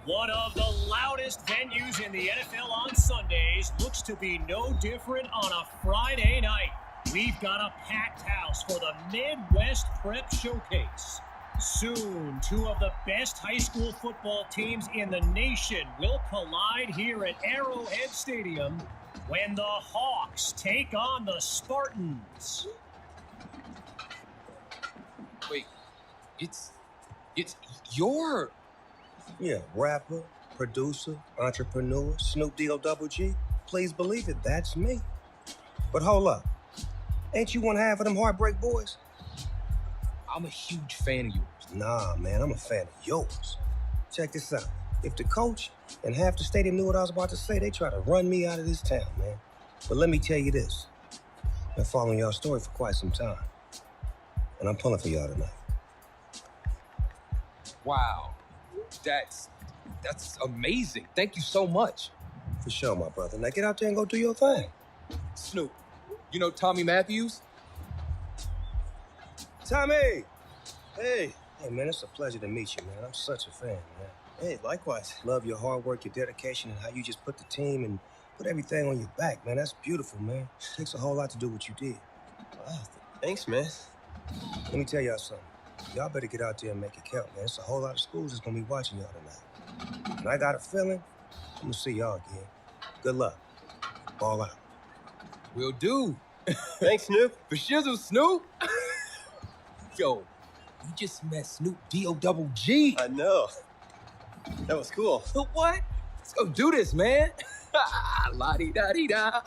One of the loudest venues in the NFL on Sundays looks to be no different on a Friday night. We've got a packed house for the Midwest Prep Showcase. Soon, 2 of the best high school football teams in the nation will collide here at Arrowhead Stadium when the Hawks take on the Spartans. Wait, it's your... Yeah, rapper, producer, entrepreneur, Snoop D-O-double-G. Please believe it, that's me. But hold up. Ain't you one half of them Heartbreak Boys? I'm a huge fan of yours. Nah, man, I'm a fan of yours. Check this out. If the coach and half the stadium knew what I was about to say, they try to run me out of this town, man. But let me tell you this. I've been following y'all story for quite some time. and I'm pulling for y'all tonight. Wow. That's amazing. Thank you so much. For sure, my brother. Now get out there and go do your thing. Snoop, you know Tommy Matthews? Tommy! Hey, man, it's a pleasure to meet you, man. I'm such a fan, man. Hey, likewise. Love your hard work, your dedication, and how you just put the team and put everything on your back, man. That's beautiful, man. Takes a whole lot to do what you did. Wow, thanks, man. Let me tell y'all something. Y'all better get out there and make it count, man. It's a whole lot of schools that's gonna be watching y'all tonight. And I got a feeling I'm gonna see y'all again. Good luck. Ball out. Will do. Thanks, Snoop. For shizzle, Snoop. Yo, you just met Snoop D-O-double-G. I know. That was cool. What? Let's go do this, man. La-di-da-di-da.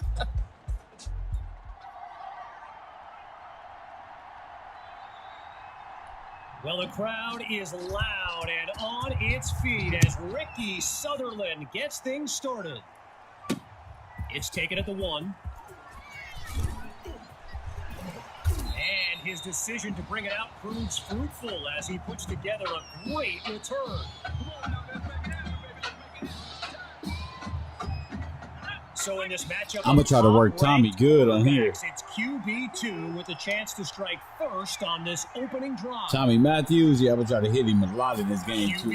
Well, the crowd is loud and on its feet as Ricky Sutherland gets things started. It's taken at the 1. And his decision to bring it out proves fruitful as he puts together a great return. So in this matchup, I'm gonna try to work Tommy good on here. It's QB2 with a chance to strike first on this opening drive. Tommy Matthews, yeah, I'm gonna try to hit him a lot in this game too.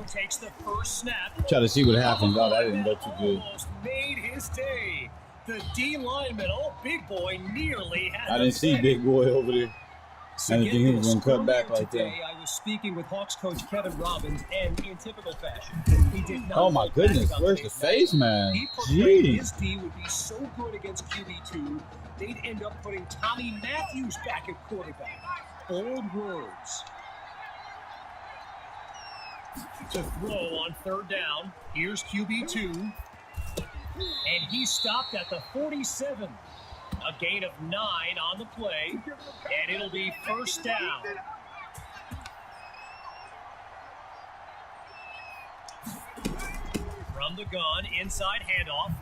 Takes the first snap. Try to see what happens. Oh, that didn't go too good. Almost made his day. The D lineman, big boy, nearly had. I didn't see big boy over there. So I didn't think he was gonna cut back like that. Today, I was speaking with Hawks coach Kevin Robbins, and in typical fashion, he did not. Oh my goodness, where's the face man? He proclaimed his D would be so good against QB2, they'd end up putting Tommy Matthews back at quarterback. Bold words. To throw on 3rd down, here's QB2, and he stopped at the 47. A gain of 9 on the play, and it'll be 1st down. From the gun, inside handoff.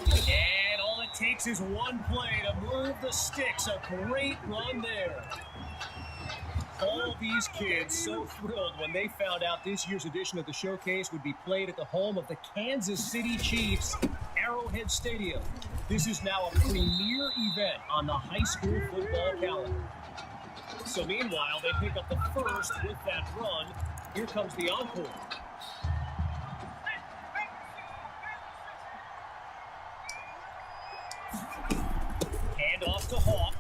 And all it takes is one play to move the sticks. A great run there. All these kids so thrilled when they found out this year's edition of the showcase would be played at the home of the Kansas City Chiefs, Arrowhead Stadium. This is now a premier event on the high school football calendar. So meanwhile, they pick up the first with that run. Here comes the encore. Hand off to Hawk.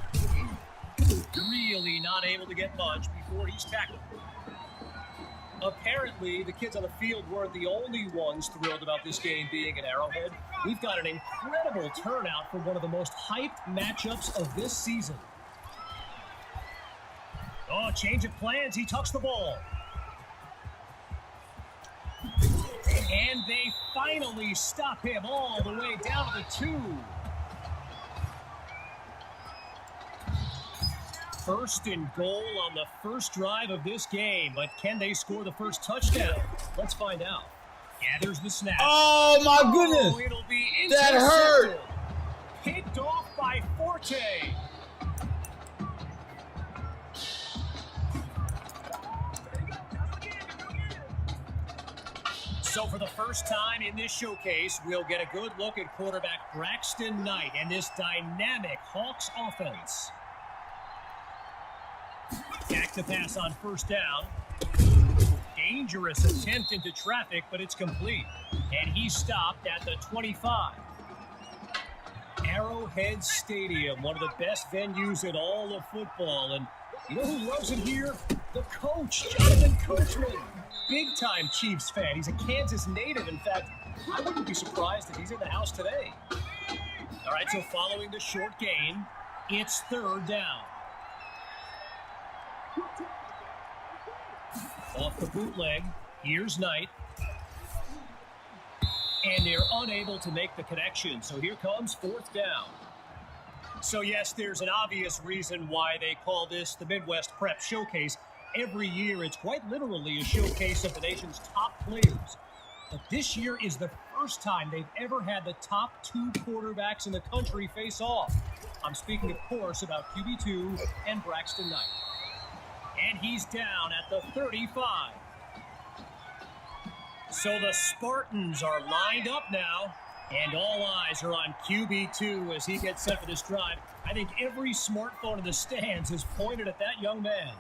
Really not able to get much before he's tackled. Apparently, the kids on the field weren't the only ones thrilled about this game being at Arrowhead. We've got an incredible turnout for one of the most hyped matchups of this season. Oh, change of plans. He tucks the ball. And they finally stop him all the way down to the 2. First and goal on the first drive of this game, but can they score the first touchdown? Let's find out. Gathers the snap. Oh my goodness! Oh, it'll be that hurt! Picked off by Forte. So for the first time in this showcase, we'll get a good look at quarterback Braxton Knight and this dynamic Hawks offense. Back to pass on 1st down. Dangerous attempt into traffic, but it's complete. And he stopped at the 25. Arrowhead Stadium, one of the best venues in all of football. And you know who loves it here? The coach, Jonathan Coachman. Big-time Chiefs fan. He's a Kansas native. In fact, I wouldn't be surprised if he's in the house today. All right, so following the short gain, it's 3rd down. Off the bootleg, here's Knight. And they're unable to make the connection, so here comes 4th down. So yes, there's an obvious reason why they call this the Midwest Prep Showcase. Every year, it's quite literally a showcase of the nation's top players. But this year is the first time they've ever had the top 2 quarterbacks in the country face off. I'm speaking, of course, about QB2 and Braxton Knight. And he's down at the 35. So the Spartans are lined up now, and all eyes are on QB2 as he gets set for this drive. I think every smartphone in the stands is pointed at that young man.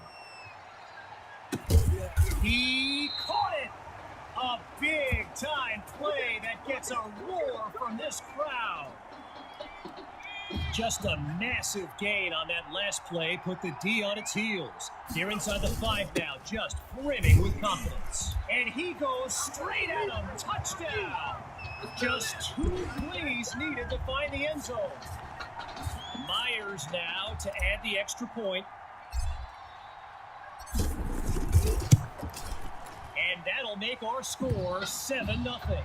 He caught it! A big-time play that gets a roar from this crowd. Just a massive gain on that last play put the D on its heels. They're inside the 5 now, just brimming with confidence. And he goes straight at him. Touchdown! Just 2 plays needed to find the end zone. Myers now to add the extra point. And that'll make our score 7-0.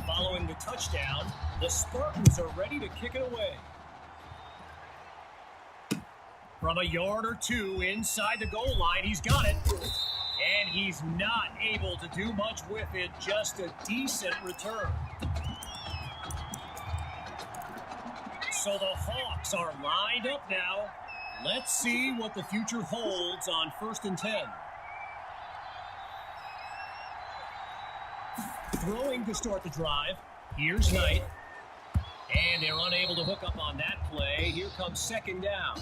Following the touchdown, the Spartans are ready to kick it away. From a yard or 2 inside the goal line, he's got it. And he's not able to do much with it, just a decent return. So the Hawks are lined up now. Let's see what the future holds on 1st and 10. Throwing to start the drive. Here's Knight. And they're unable to hook up on that play. Here comes 2nd down.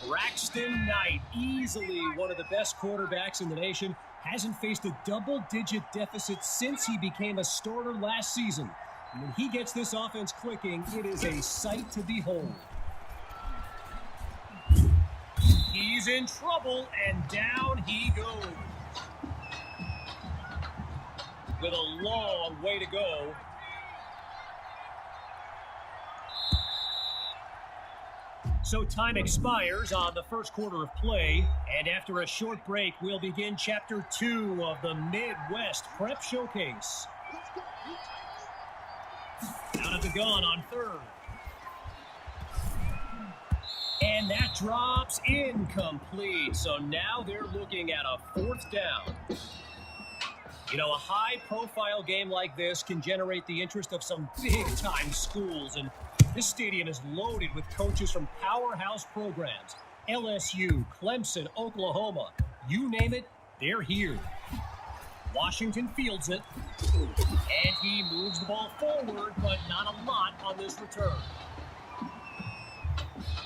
Braxton Knight, easily one of the best quarterbacks in the nation, hasn't faced a double-digit deficit since he became a starter last season. And when he gets this offense clicking, it is a sight to behold. He's in trouble, and down he goes. With a long way to go. So time expires on the first quarter of play, and after a short break, we'll begin Chapter 2 of the Midwest Prep Showcase. Out of the gun on 3rd. And that drops incomplete, so now they're looking at a 4th down. You know, a high-profile game like this can generate the interest of some big-time schools, and this stadium is loaded with coaches from powerhouse programs. LSU, Clemson, Oklahoma, you name it, they're here. Washington fields it, and he moves the ball forward, but not a lot on this return.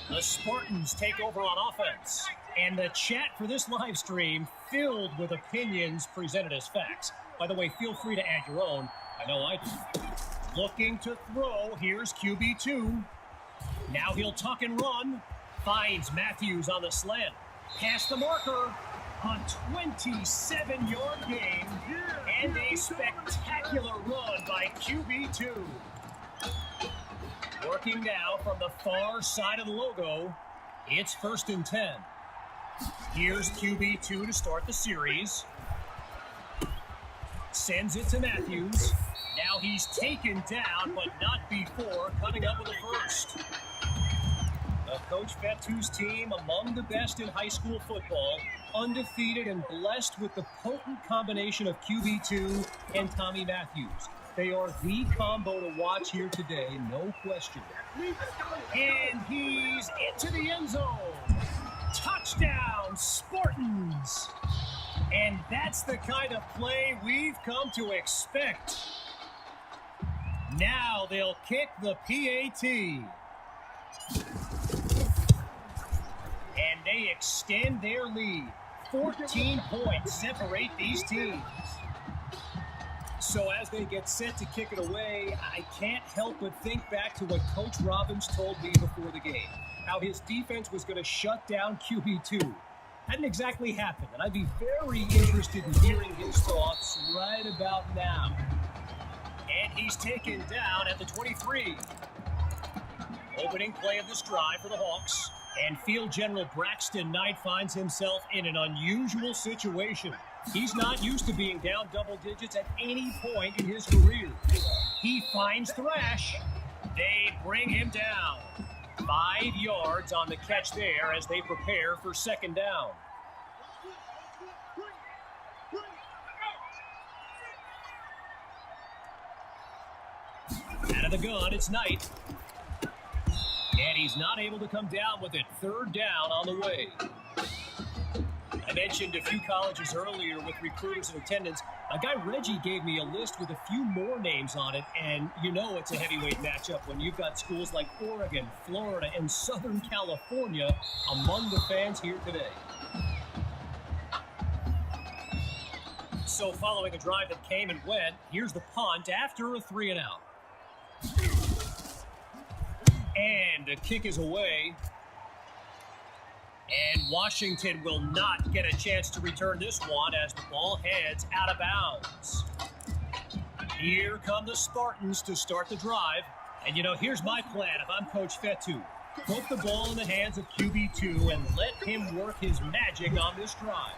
The Spartans take over on offense, and the chat for this live stream filled with opinions presented as facts. By the way, feel free to add your own. I know I do. Looking to throw, here's QB2. Now he'll tuck and run. Finds Matthews on the slant. Past the marker. A 27-yard gain. And a spectacular run by QB2. Working now from the far side of the logo. It's 1st and 10. Here's QB2 to start the series. Sends it to Matthews. Now he's taken down, but not before coming up with a first. Coach Fettu's team among the best in high school football, undefeated and blessed with the potent combination of QB2 and Tommy Matthews. They are the combo to watch here today, no question. And he's into the end zone. Touchdown, Spartans! And that's the kind of play we've come to expect. Now they'll kick the PAT. And they extend their lead. 14 points separate these teams. So as they get set to kick it away, I can't help but think back to what Coach Robbins told me before the game. How his defense was going to shut down QB2. Hadn't exactly happened, and I'd be very interested in hearing his thoughts right about now. And he's taken down at the 23. Opening play of this drive for the Hawks. And Field General Braxton Knight finds himself in an unusual situation. He's not used to being down double digits at any point in his career. He finds Thrash. They bring him down. 5 yards on the catch there as they prepare for 2nd down. the gun, it's Knight. And he's not able to come down with it. Third down on the way. I mentioned a few colleges earlier with recruiters in attendance. My guy Reggie gave me a list with a few more names on it, and you know it's a heavyweight matchup when you've got schools like Oregon, Florida, and Southern California among the fans here today. So following a drive that came and went, here's the punt after a 3-and-out. And the kick is away. And Washington will not get a chance to return this one as the ball heads out of bounds. Here come the Spartans to start the drive. And, you know, here's my plan if I'm Coach Fetu. Put the ball in the hands of QB2 and let him work his magic on this drive.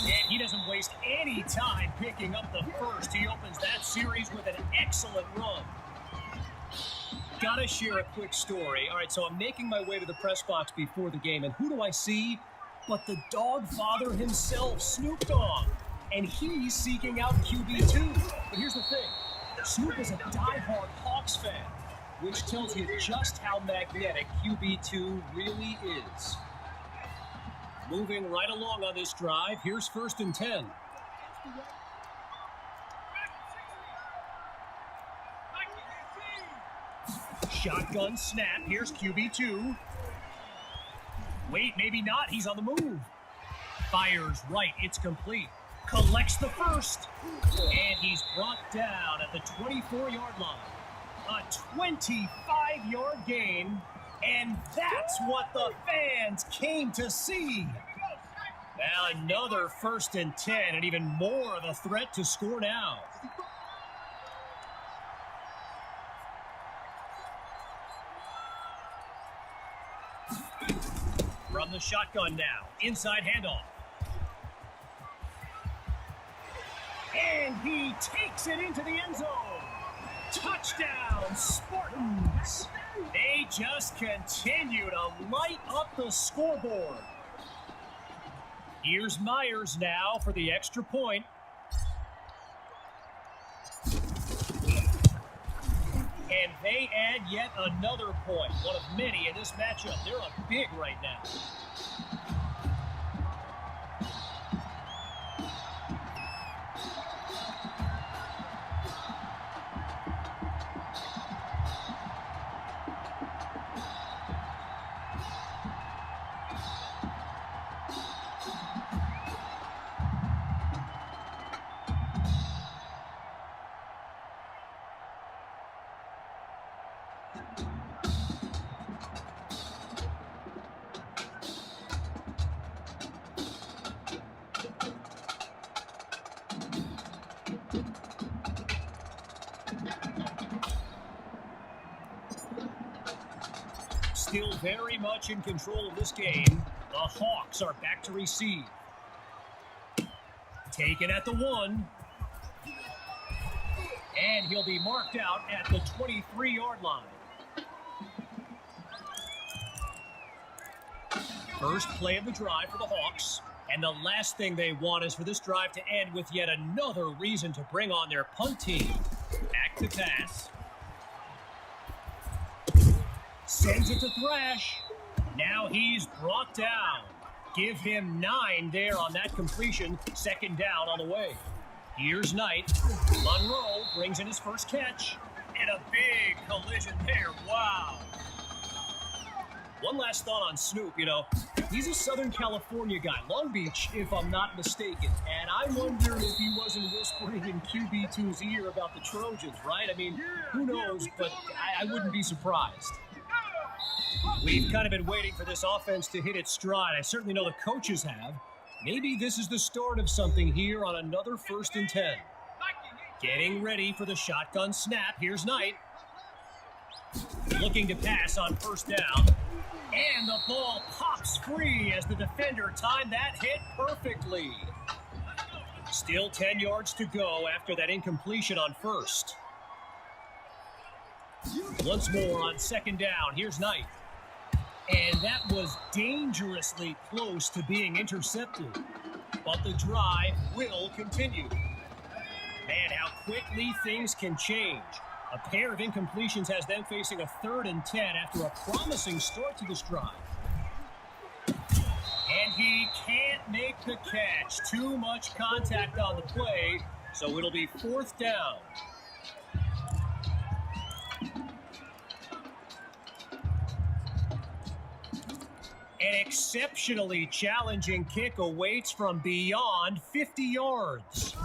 And he doesn't waste any time picking up the first. He opens that series with an excellent run. Gotta share a quick story. All right, so I'm making my way to the press box before the game, and who do I see but the dog father himself, Snoop Dogg? And he's seeking out QB2. But here's the thing. Snoop is a diehard Hawks fan, which tells you just how magnetic QB2 really is. Moving right along on this drive, here's 1st and 10. Shotgun snap. Here's QB2. Wait, maybe not. He's on the move. Fires right. It's complete. Collects the first. And he's brought down at the 24-yard line. A 25-yard gain. And that's what the fans came to see. Now another 1st and 10, and even more of a threat to score now. From the shotgun now. Inside handoff. And he takes it into the end zone. Touchdown, Spartans. They just continue to light up the scoreboard. Here's Myers now for the extra point. And they add yet another point, one of many in this matchup. They're up big right now. Still very much in control of this game. The Hawks are back to receive. Taken at the 1. And he'll be marked out at the 23-yard line. First play of the drive for the Hawks. And the last thing they want is for this drive to end with yet another reason to bring on their punt team. Back to pass. Sends it to Thrash. Now he's brought down. Give him 9 there on that completion. 2nd down on the way. Here's Knight. Monroe brings in his first catch. And a big collision there. Wow. One last thought on Snoop. You know, he's a Southern California guy. Long Beach, if I'm not mistaken. And I wonder if he wasn't whispering in QB2's ear about the Trojans, right? I mean, who knows, but I wouldn't be surprised. We've kind of been waiting for this offense to hit its stride. I certainly know the coaches have. Maybe this is the start of something here on another 1st and 10. Getting ready for the shotgun snap. Here's Knight. Looking to pass on 1st down. And the ball pops free as the defender timed that hit perfectly. Still 10 yards to go after that incompletion on 1st. Once more on 2nd down. Here's Knight. And that was dangerously close to being intercepted. But the drive will continue. Man, how quickly things can change. A pair of incompletions has them facing a 3rd and 10 after a promising start to this drive. And he can't make the catch. Too much contact on the play, so it'll be 4th down. An exceptionally challenging kick awaits from beyond 50 yards.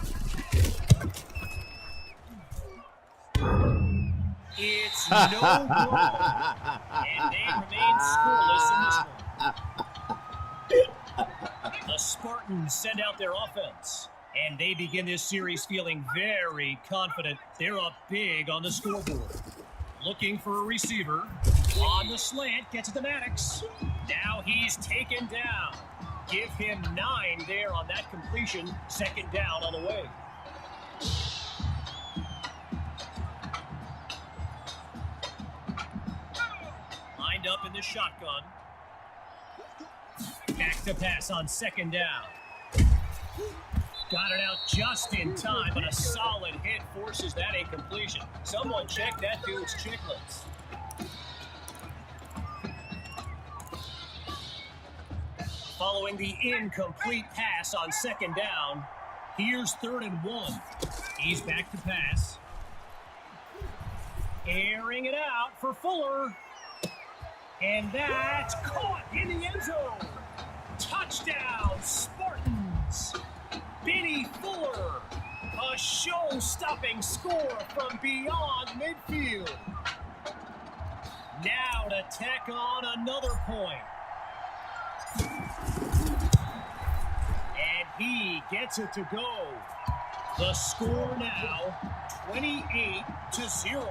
It's no good, and they remain scoreless in this one. The Spartans send out their offense, and they begin this series feeling very confident. They're up big on the scoreboard. Looking for a receiver. On the slant, gets it to Maddox. Now he's taken down. Give him 9 there on that completion. 2nd down on the way. Lined up in the shotgun. Back to pass on 2nd down. Got it out just in time, but a solid hit forces that incompletion. Someone check that dude's chicklets. Following the incomplete pass on 2nd down, here's 3rd and 1. He's back to pass. Airing it out for Fuller. And that's caught in the end zone. Touchdown, Spartans. Benny Fuller. A show-stopping score from beyond midfield. Now to tack on another point. And he gets it to go. The score now, 28-0.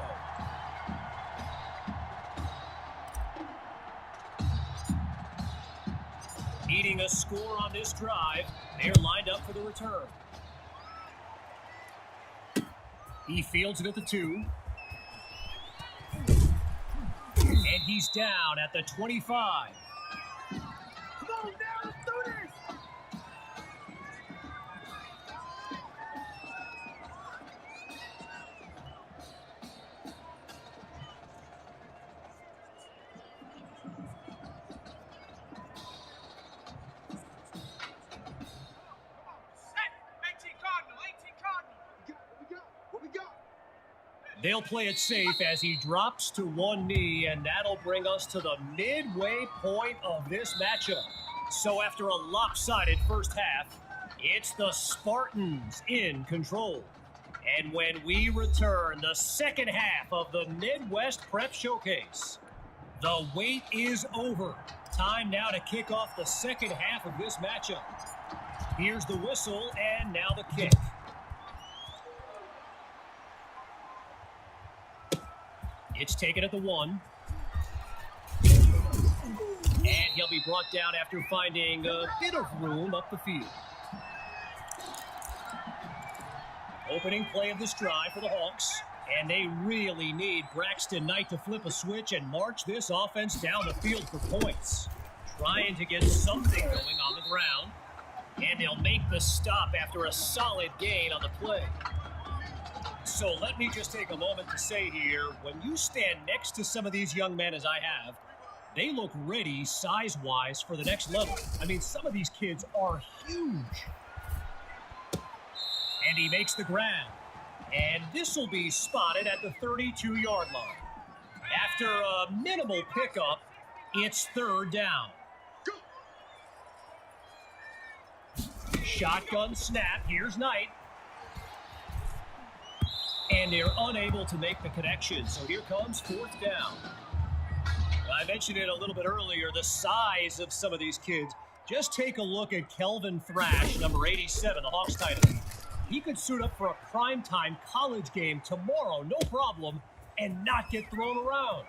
Needing a score on this drive, they're lined up for the return. He fields it at the 2. And he's down at the 25. Come on, now, let's do this! They'll play it safe as he drops to one knee, and that'll bring us to the midway point of this matchup. So after a lopsided first half, it's the Spartans in control. And when we return, the second half of the Midwest Prep Showcase. The wait is over. Time now to kick off the second half of this matchup. Here's the whistle, and now the kick. It's taken at the 1. And he'll be brought down after finding a bit of room up the field. Opening play of this drive for the Hawks. And they really need Braxton Knight to flip a switch and march this offense down the field for points. Trying to get something going on the ground. And they'll make the stop after a solid gain on the play. So let me just take a moment to say here, when you stand next to some of these young men as I have, they look ready size-wise for the next level. I mean, some of these kids are huge. And he makes the grab. And this will be spotted at the 32-yard line. After a minimal pickup, it's 3rd down. Shotgun snap. Here's Knight. And they're unable to make the connection. So here comes 4th down. I mentioned it a little bit earlier, the size of some of these kids. Just take a look at Kelvin Thrash, number 87, the Hawks tight end. He could suit up for a primetime college game tomorrow, no problem, and not get thrown around.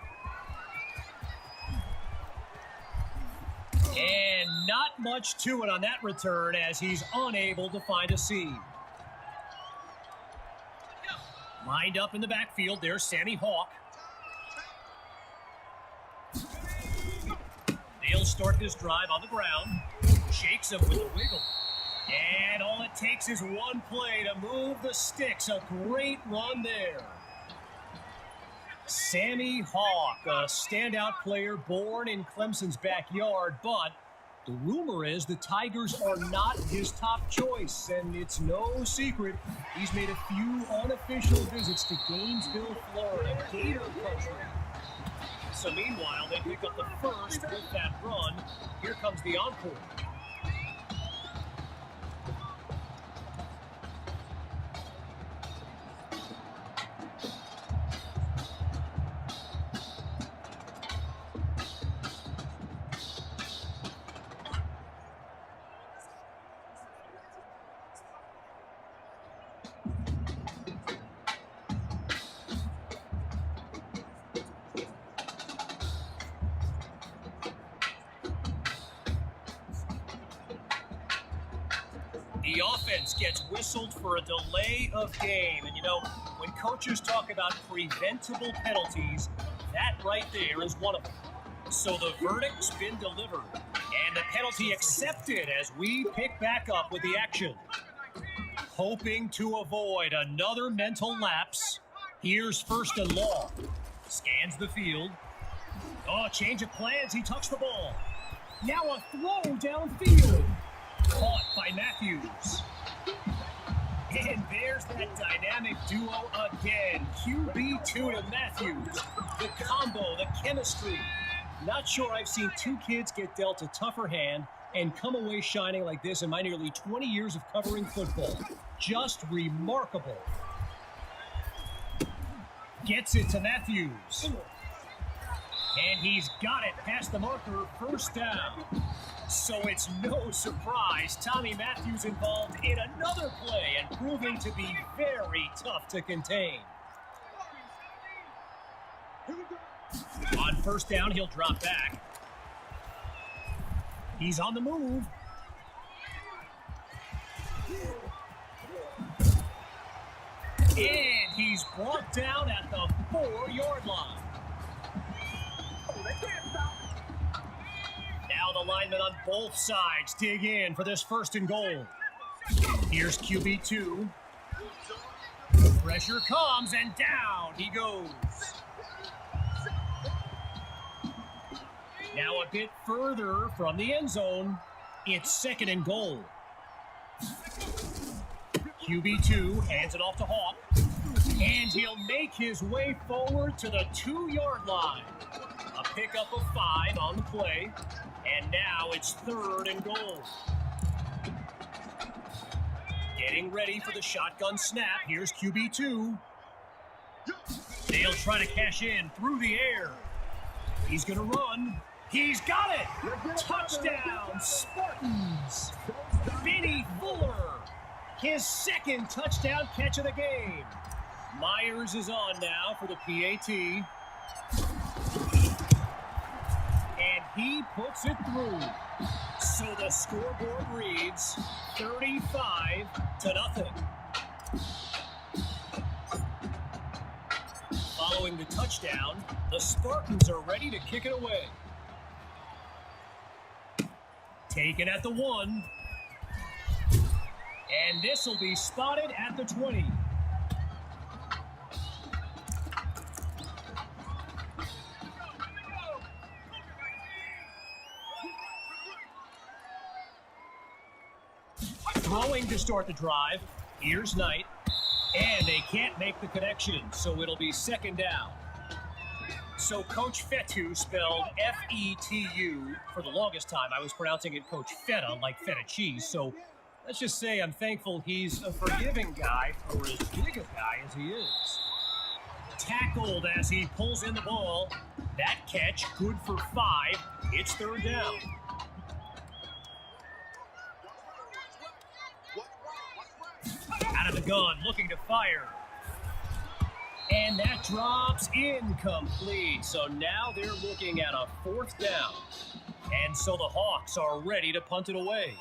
And not much to it on that return as he's unable to find a seam. Lined up in the backfield, there's Sammy Hawk. They'll start this drive on the ground. Shakes him with a wiggle. And all it takes is one play to move the sticks. A great run there. Sammy Hawk, a standout player born in Clemson's backyard, but the rumor is the Tigers are not his top choice, and it's no secret he's made a few unofficial visits to Gainesville, Florida, Gator country. So meanwhile, they pick up the first with that run. Here comes the encore. The offense gets whistled for a delay of game. And you know, when coaches talk about preventable penalties, that right there is one of them. So the verdict's been delivered, and the penalty accepted as we pick back up with the action. Hoping to avoid another mental lapse, here's first and long. Scans the field. Oh, change of plans, he tucks the ball. Now a throw downfield. Caught by Matthews. And there's that dynamic duo again. QB2 to Matthews. The combo, the chemistry. Not sure I've seen two kids get dealt a tougher hand and come away shining like this in my nearly 20 years of covering football. Just remarkable. Gets it to Matthews. And he's got it past the marker, first down. So it's no surprise Tommy Matthews involved in another play and proving to be very tough to contain. On first down, he'll drop back. He's on the move. And he's brought down at the 4-yard line. Now the linemen on both sides dig in for this first and goal. Here's QB2. Pressure comes and down he goes. Now a bit further from the end zone. It's second and goal. QB2 hands it off to Hawk. And he'll make his way forward to the 2-yard line. A pickup of 5 on the play. And now it's third and goal. Getting ready for the shotgun snap. Here's QB2. They'll try to cash in through the air. He's going to run. He's got it! Touchdown, Spartans! Benny Fuller, his second touchdown catch of the game. Myers is on now for the PAT. And he puts it through. So the scoreboard reads 35-0. Following the touchdown, the Spartans are ready to kick it away. Taken at the 1. And this will be spotted at the 20. Throwing to start the drive. Here's Knight. And they can't make the connection, so it'll be second down. So Coach Fetu, spelled F-E-T-U, for the longest time I was pronouncing it Coach Feta, like feta cheese. So let's just say I'm thankful he's a forgiving guy for as big a guy as he is. Tackled as he pulls in the ball. That catch, good for 5. It's third down. Out of the gun, looking to fire. And that drops incomplete. So now they're looking at a 4th down. And so the Hawks are ready to punt it away.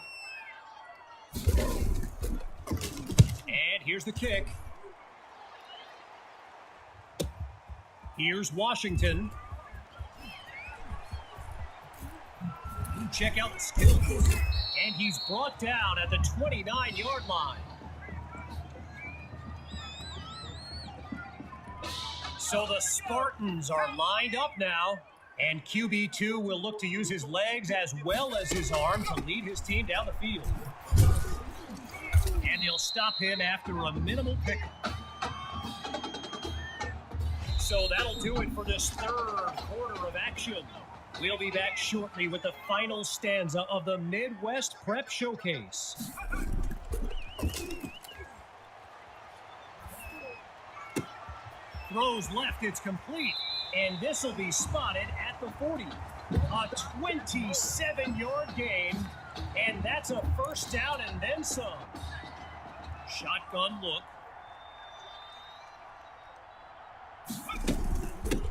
And here's the kick. Here's Washington. Check out the skills. And he's brought down at the 29-yard line. So the Spartans are lined up now, and QB2 will look to use his legs as well as his arm to lead his team down the field. And they'll stop him after a minimal pickup. So that'll do it for this third quarter of action. We'll be back shortly with the final stanza of the Midwest Prep Showcase. Throws left, it's complete, and this will be spotted at the 40. A 27-yard gain, and that's a first down and then some. Shotgun look.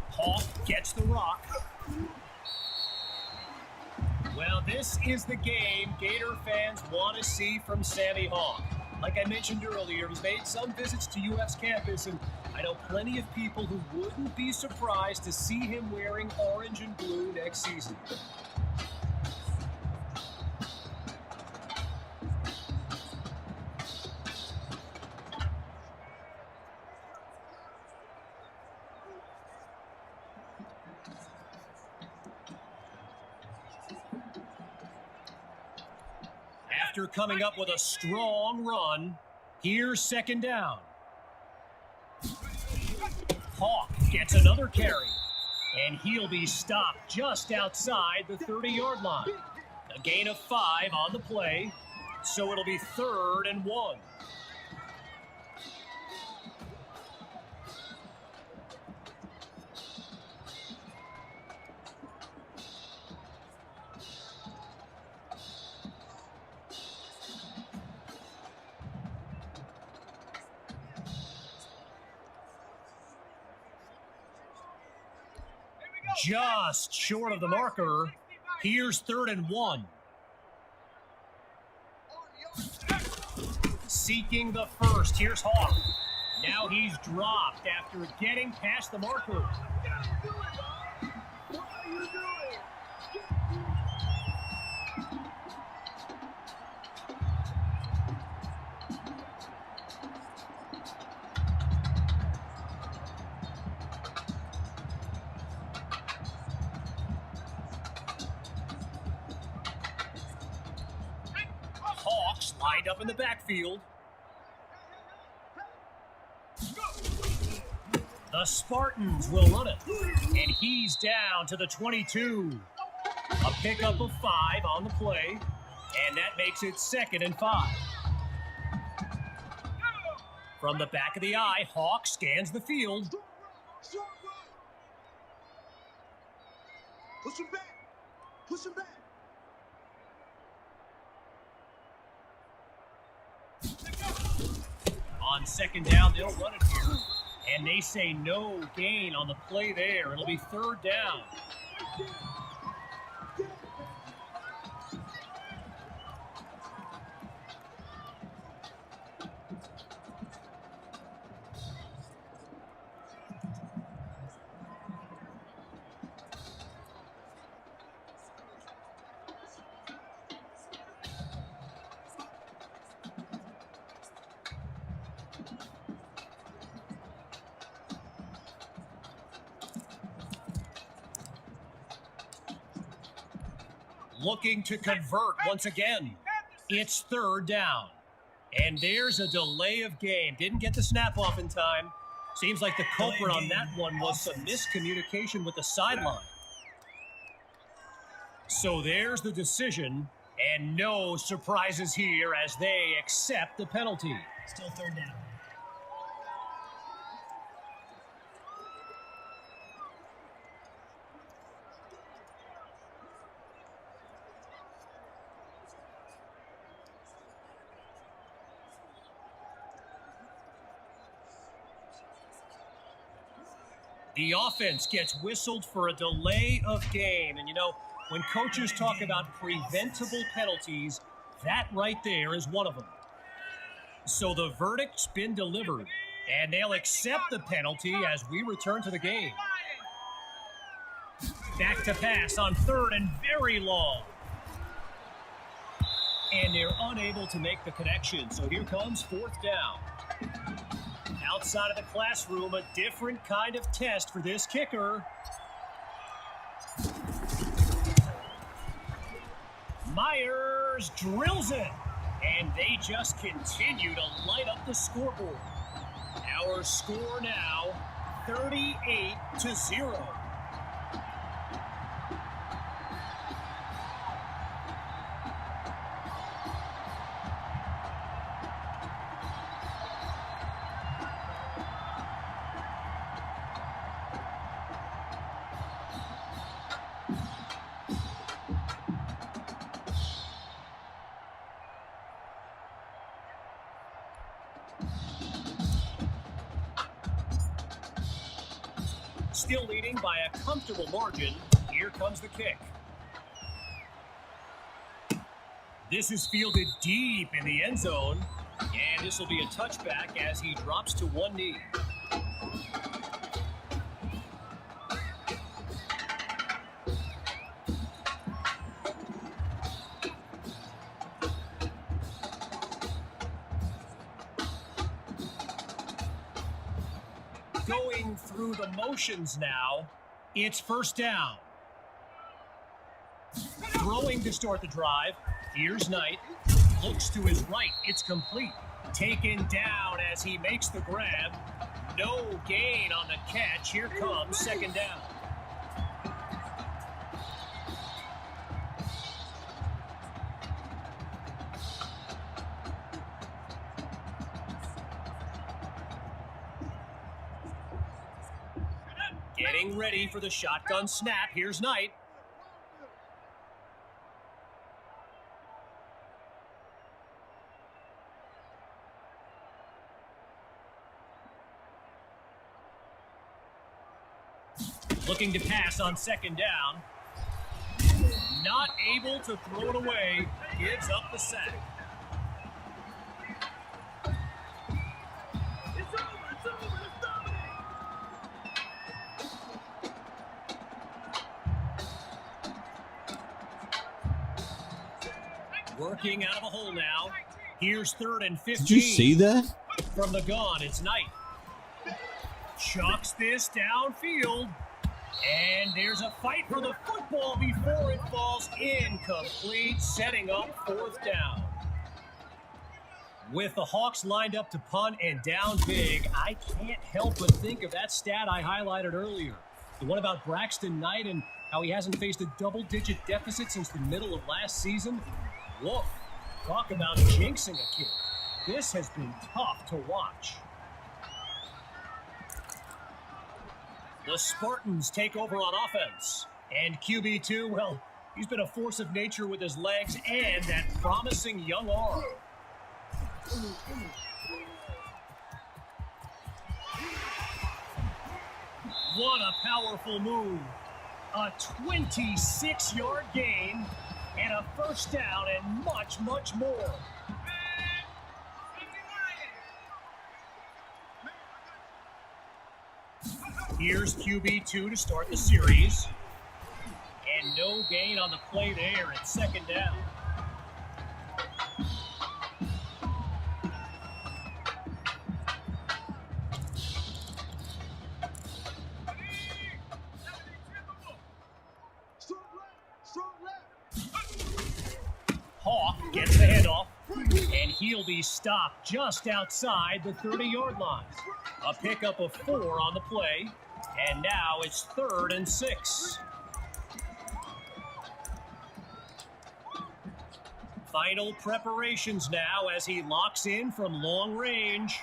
Hawk gets the rock. Well, this is the game Gator fans want to see from Sammy Hawk. Like I mentioned earlier, he's made some visits to UF's campus, and I know plenty of people who wouldn't be surprised to see him wearing orange and blue next season. After coming up with a strong run, here's second down. Hawk gets another carry, and he'll be stopped just outside the 30-yard line. A gain of 5 on the play, so it'll be 3rd and 1. Just short of the marker. Here's 3rd and 1. Seeking the first. Here's Hawk. Now he's dropped after getting past the marker. Lined up in the backfield. The Spartans will run it, and he's down to the 22. A pickup of 5 on the play, and that makes it 2nd and 5. From the back of the eye, Hawk scans the field. Push him back. Push him back. On 2nd down, they'll run it here. And they say no gain on the play there. It'll be 3rd down. Looking to convert once again. It's 3rd down. And there's a delay of game. Didn't get the snap off in time. Seems like the culprit on that one was some miscommunication with the sideline. So there's the decision, and no surprises here as they accept the penalty. Still 3rd down. The offense gets whistled for a delay of game. And, you know, when coaches talk about preventable penalties, that right there is one of them. So the verdict's been delivered, and they'll accept the penalty as we return to the game. Back to pass on 3rd and very long. And they're unable to make the connection. So here comes 4th down. Outside of the classroom, a different kind of test for this kicker. Myers drills it, and they just continue to light up the scoreboard. Our score now, 38-0. Still leading by a comfortable margin. Here comes the kick. This is fielded deep in the end zone, and this will be a touchback as he drops to one knee. Going through the motions now, it's first down. Throwing to start the drive, here's Knight. Looks to his right, it's complete. Taken down as he makes the grab. No gain on the catch, here comes second down. Getting ready for the shotgun snap. Here's Knight. Looking to pass on second down. Not able to throw it away. Gives up the sack. Working out of a hole now. Here's 3rd and 15. Did you see that? From the gun, it's Knight. Chucks this downfield. And there's a fight for the football before it falls incomplete, setting up 4th down. With the Hawks lined up to punt and down big, I can't help but think of that stat I highlighted earlier. The one about Braxton Knight and how he hasn't faced a double-digit deficit since the middle of last season. Whoa, talk about jinxing a kid. This has been tough to watch. The Spartans take over on offense. And QB2, well, he's been a force of nature with his legs and that promising young arm. What a powerful move. A 26-yard gain and a first down and much, much more. Here's QB2 to start the series. And no gain on the play there at second down. Hawk gets the handoff, and he'll be stopped just outside the 30-yard line. A pickup of 4 on the play, and now it's 3rd and 6. Final preparations now as he locks in from long range.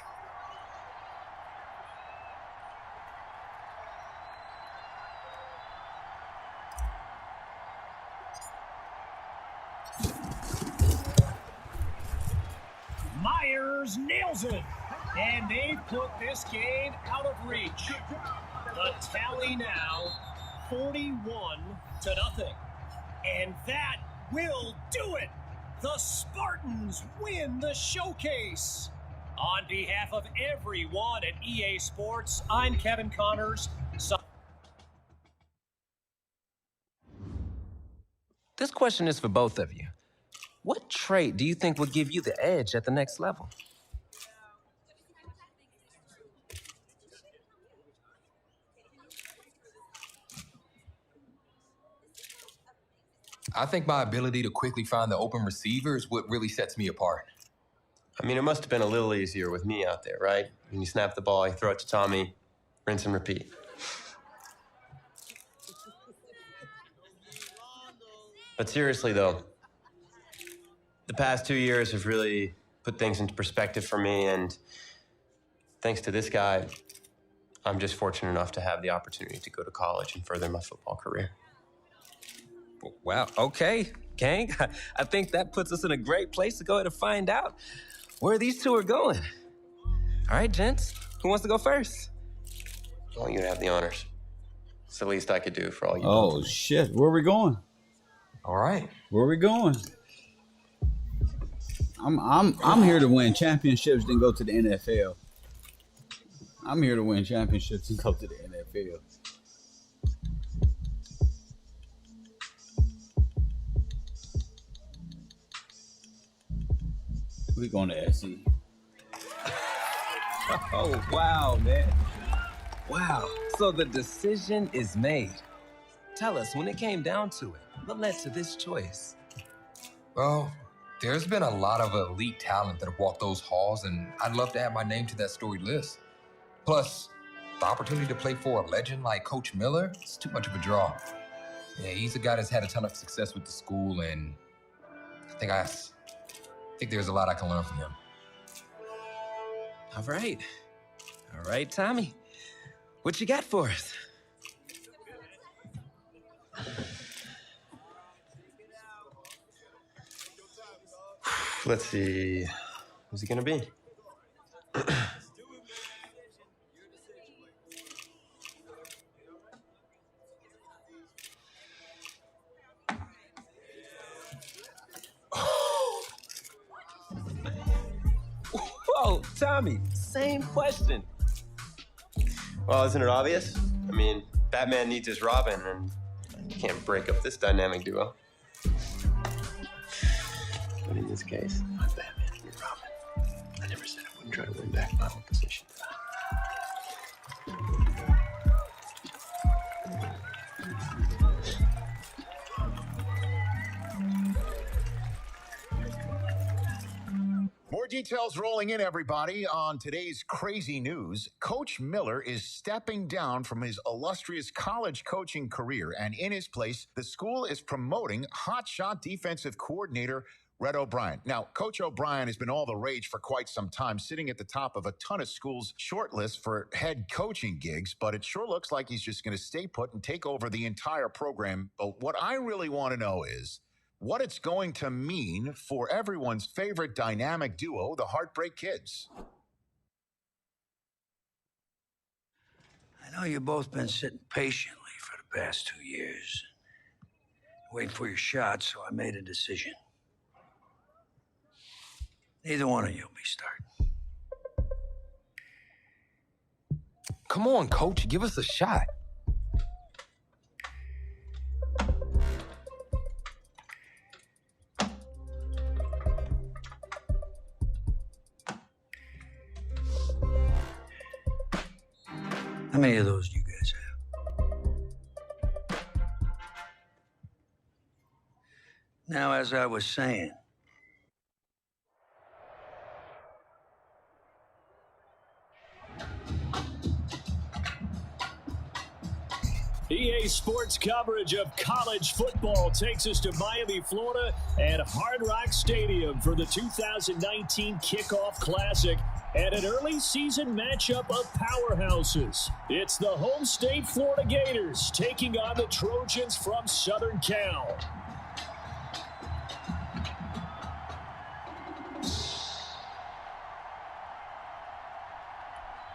Myers nails it, and they've put this game out of reach. The tally now, 41-0. And that will do it. The Spartans win the showcase. On behalf of everyone at EA Sports, I'm Kevin Connors. This question is for both of you. What trait do you think will give you the edge at the next level? I think my ability to quickly find the open receiver is what really sets me apart. I mean, it must have been a little easier with me out there, right? When you snap the ball, you throw it to Tommy, rinse and repeat. But seriously, though, the past 2 years have really put things into perspective for me, and thanks to this guy, I'm just fortunate enough to have the opportunity to go to college and further my football career. Wow, okay, gang. I think that puts us in a great place to go ahead and find out where these two are going. All right, gents, who wants to go first? I want you to have the honors. It's the least I could do for all you. Oh, shit. Where are we going? All right. Where are we going? I'm here to win championships, then go to the NFL. I'm here to win championships and go to the NFL. We going to SE. Oh, wow, man. Wow. So the decision is made. Tell us, when it came down to it, what led to this choice? Well, there's been a lot of elite talent that have walked those halls, and I'd love to add my name to that storied list. Plus, the opportunity to play for a legend like Coach Miller is too much of a draw. Yeah, he's a guy that's had a ton of success with the school, and I think there's a lot I can learn from him. All right. All right, Tommy. What you got for us? Let's see. Who's he gonna be? Whoa, Tommy, same question. Well, isn't it obvious? I mean, Batman needs his Robin, and you can't break up this dynamic duo. But in this case, I'm Batman and you're Robin. I never said I wouldn't try to win back my own position. More details rolling in, everybody. On today's crazy news, Coach Miller is stepping down from his illustrious college coaching career, and in his place, the school is promoting hotshot defensive coordinator Red O'Brien. Now, Coach O'Brien has been all the rage for quite some time, sitting at the top of a ton of schools' shortlist for head coaching gigs, but it sure looks like he's just going to stay put and take over the entire program. But what I really want to know is what it's going to mean for everyone's favorite dynamic duo, the Heartbreak Kids. I know you've both been sitting patiently for the past 2 years, waiting for your shot, so I made a decision. Neither one of you will be starting. Come on, Coach, give us a shot. How many of those do you guys have? Now, as I was saying, EA Sports coverage of college football takes us to Miami, Florida, and Hard Rock Stadium for the 2019 Kickoff Classic and an early season matchup of powerhouses. It's the home state Florida Gators taking on the Trojans from Southern Cal.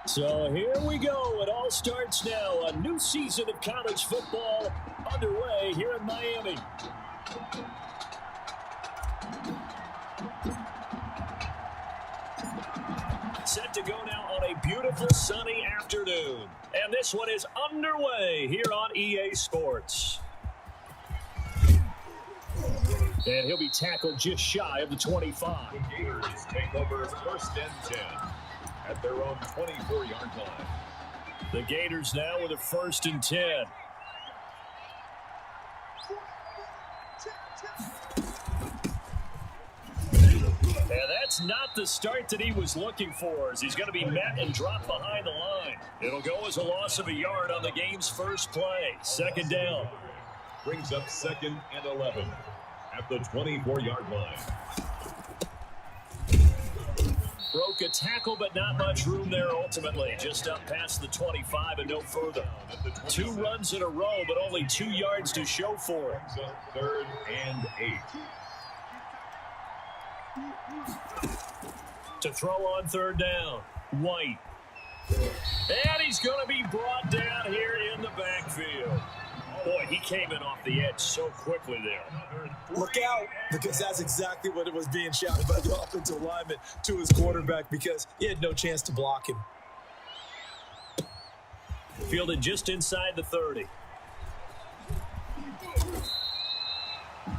So here we go. It all starts now. A new season of college football underway here in Miami. Set to go now on a beautiful sunny afternoon. And this one is underway here on EA Sports. And he'll be tackled just shy of the 25. The Gators take over first and 10. At their own 24-yard line. The Gators now with a 1st and 10. And that's not the start that he was looking for, as he's going to be met and dropped behind the line. It'll go as a loss of a yard on the game's first play. Second down. Brings up 2nd and 11 at the 24-yard line. Broke a tackle, but not much room there ultimately. Just up past the 25 and no further. 2 runs in a row, but only 2 yards to show for it. 3rd and 8. To throw on 3rd down, White. And he's going to be brought down here in the backfield. Boy, he came in off the edge so quickly there. Look out, because that's exactly what it was being shouted by the offensive lineman to his quarterback, because he had no chance to block him. Fielded just inside the 30.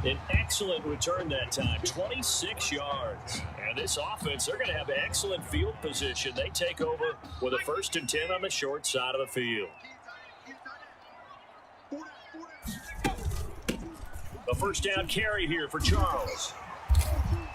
An excellent return that time, 26 yards. And this offense, they're going to have excellent field position. They take over with a 1st and 10 on the short side of the field. A 1st down carry here for Charles.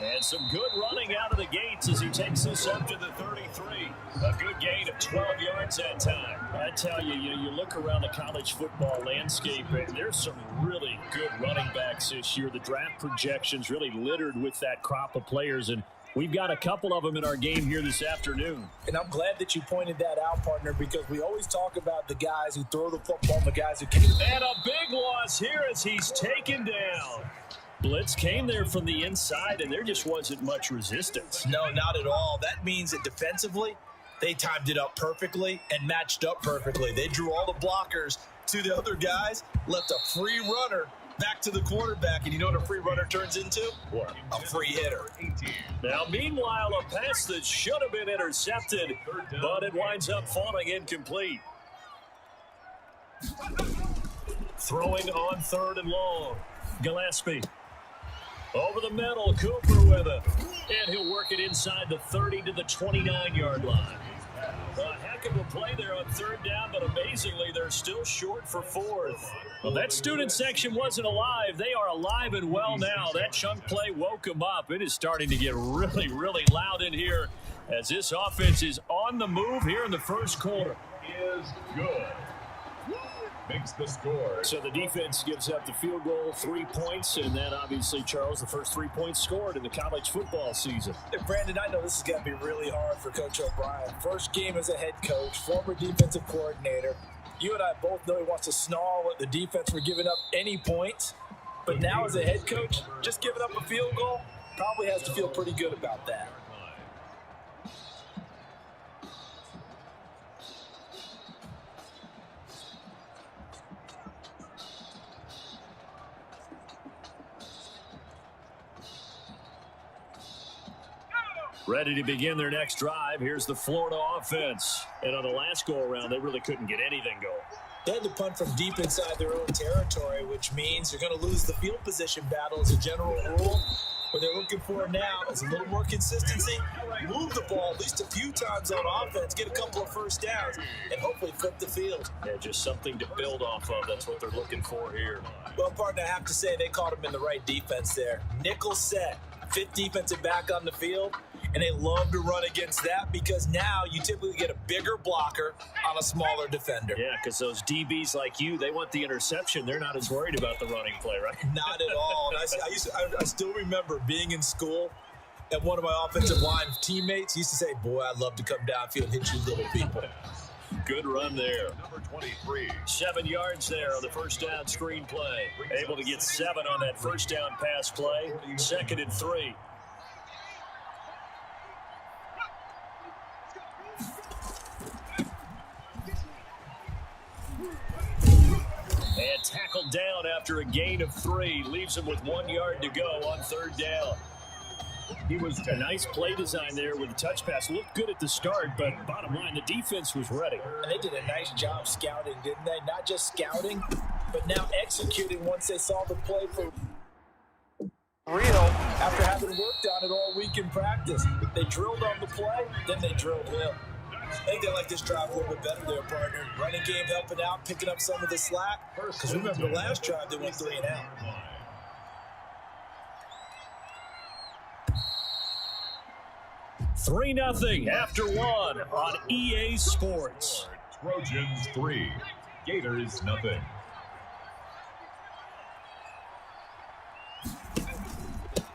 And some good running out of the gates as he takes this up to the 33. A good gain of 12 yards that time. I tell you, you look around the college football landscape, and there's some really good running backs this year. The draft projections really littered with that crop of players, and we've got a couple of them in our game here this afternoon. And I'm glad that you pointed that out, partner, because we always talk about the guys who throw the football and the guys who can't. And a big loss here as he's taken down. Blitz came there from the inside, and there just wasn't much resistance. No, not at all. That means that defensively, they timed it up perfectly and matched up perfectly. They drew all the blockers to the other guys, left a free runner back to the quarterback, and you know what a free runner turns into? What? A free hitter. Now, meanwhile, a pass that should have been intercepted, but it winds up falling incomplete. Throwing on 3rd and long. Gillespie. Over the middle, Cooper with it. And he'll work it inside the 30 to the 29-yard line. A heck of a play there on 3rd down, but amazingly, they're still short for 4th. Well, that student section wasn't alive. They are alive and well now. That chunk play woke them up. It is starting to get really, really loud in here as this offense is on the move here in the first quarter. Is good. Makes the score. So the defense gives up the field goal, 3 points, and then obviously, Charles, the first 3 points scored in the college football season. And Brandon, I know this is going to be really hard for Coach O'Brien. First game as a head coach, former defensive coordinator. You and I both know he wants to snarl at the defense for giving up any points. But now as a head coach, just giving up a field goal, probably has to feel pretty good about that. Ready to begin their next drive. Here's the Florida offense. And on the last go-around, they really couldn't get anything going. They had to punt from deep inside their own territory, which means they're going to lose the field position battle as a general rule. What they're looking for now is a little more consistency, move the ball at least a few times on offense, get a couple of 1st downs, and hopefully flip the field. Yeah, just something to build off of. That's what they're looking for here. Well, partner, I have to say they caught him in the right defense there. Nickel set, 5th defensive back on the field. And they love to run against that because now you typically get a bigger blocker on a smaller defender. Yeah, because those DBs like you, they want the interception. They're not as worried about the running play, right? Not at all. And I still remember being in school, and one of my offensive line teammates used to say, boy, I'd love to come downfield and hit you little people. Good run there. Number 23. 7 yards there on the 1st down screen play. Able to get 7 on that 1st down pass play. 2nd and 3. And tackled down after a gain of 3. Leaves him with 1 yard to go on 3rd down. He was a nice play design there with the touch pass. Looked good at the start, but bottom line, the defense was ready. And they did a nice job scouting, didn't they? Not just scouting, but now executing once they saw the play for real after having worked on it all week in practice. They drilled on the play, then they drilled him. I think they like this drive a little bit better there, partner. Running game helping out, picking up some of the slack. Because remember the last drive, they went 3 and out. 3-0 after one on EA Sports. Trojans 3, Gators nothing.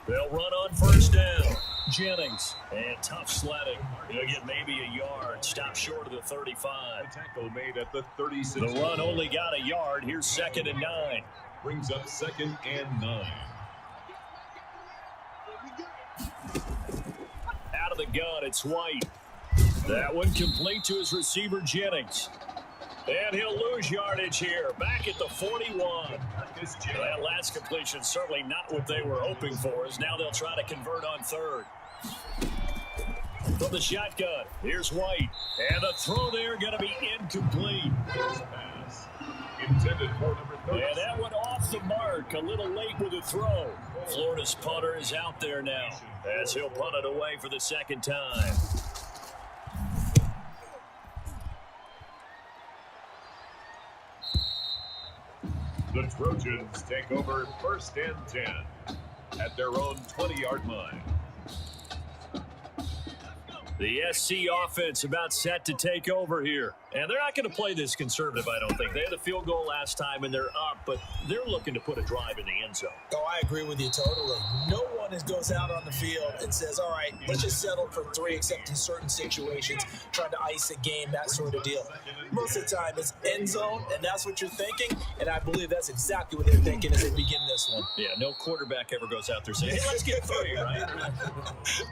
They'll run on first down. Jennings, and tough sledding. He'll get maybe a yard. Stop short of the 35. The tackle made at the 36. The run only got a yard. Here's 2nd and 9. Brings up 2nd and 9. Out of the gun, it's White. That one complete to his receiver, Jennings. And he'll lose yardage here. Back at the 41. That last completion certainly not what they were hoping for, as now they'll try to convert on 3rd. From the shotgun, here's White. And the throw there going to be incomplete. Pass. Intended for number 30. And that one off the mark. A little late with the throw. Florida's punter is out there now, as he'll punt it away for the 2nd time. The Trojans take over 1st and 10 at their own 20-yard line. The SC offense about set to take over here. And they're not going to play this conservative, I don't think. They had a field goal last time, and they're up, but they're looking to put a drive in the end zone. Oh, I agree with you totally. No one goes out on the field and says, all right, let's just settle for 3, except in certain situations, trying to ice a game, that sort of deal. Most of the time, it's end zone, and that's what you're thinking, and I believe that's exactly what they're thinking as they begin this one. Yeah, no quarterback ever goes out there saying, hey, let's get 3, right?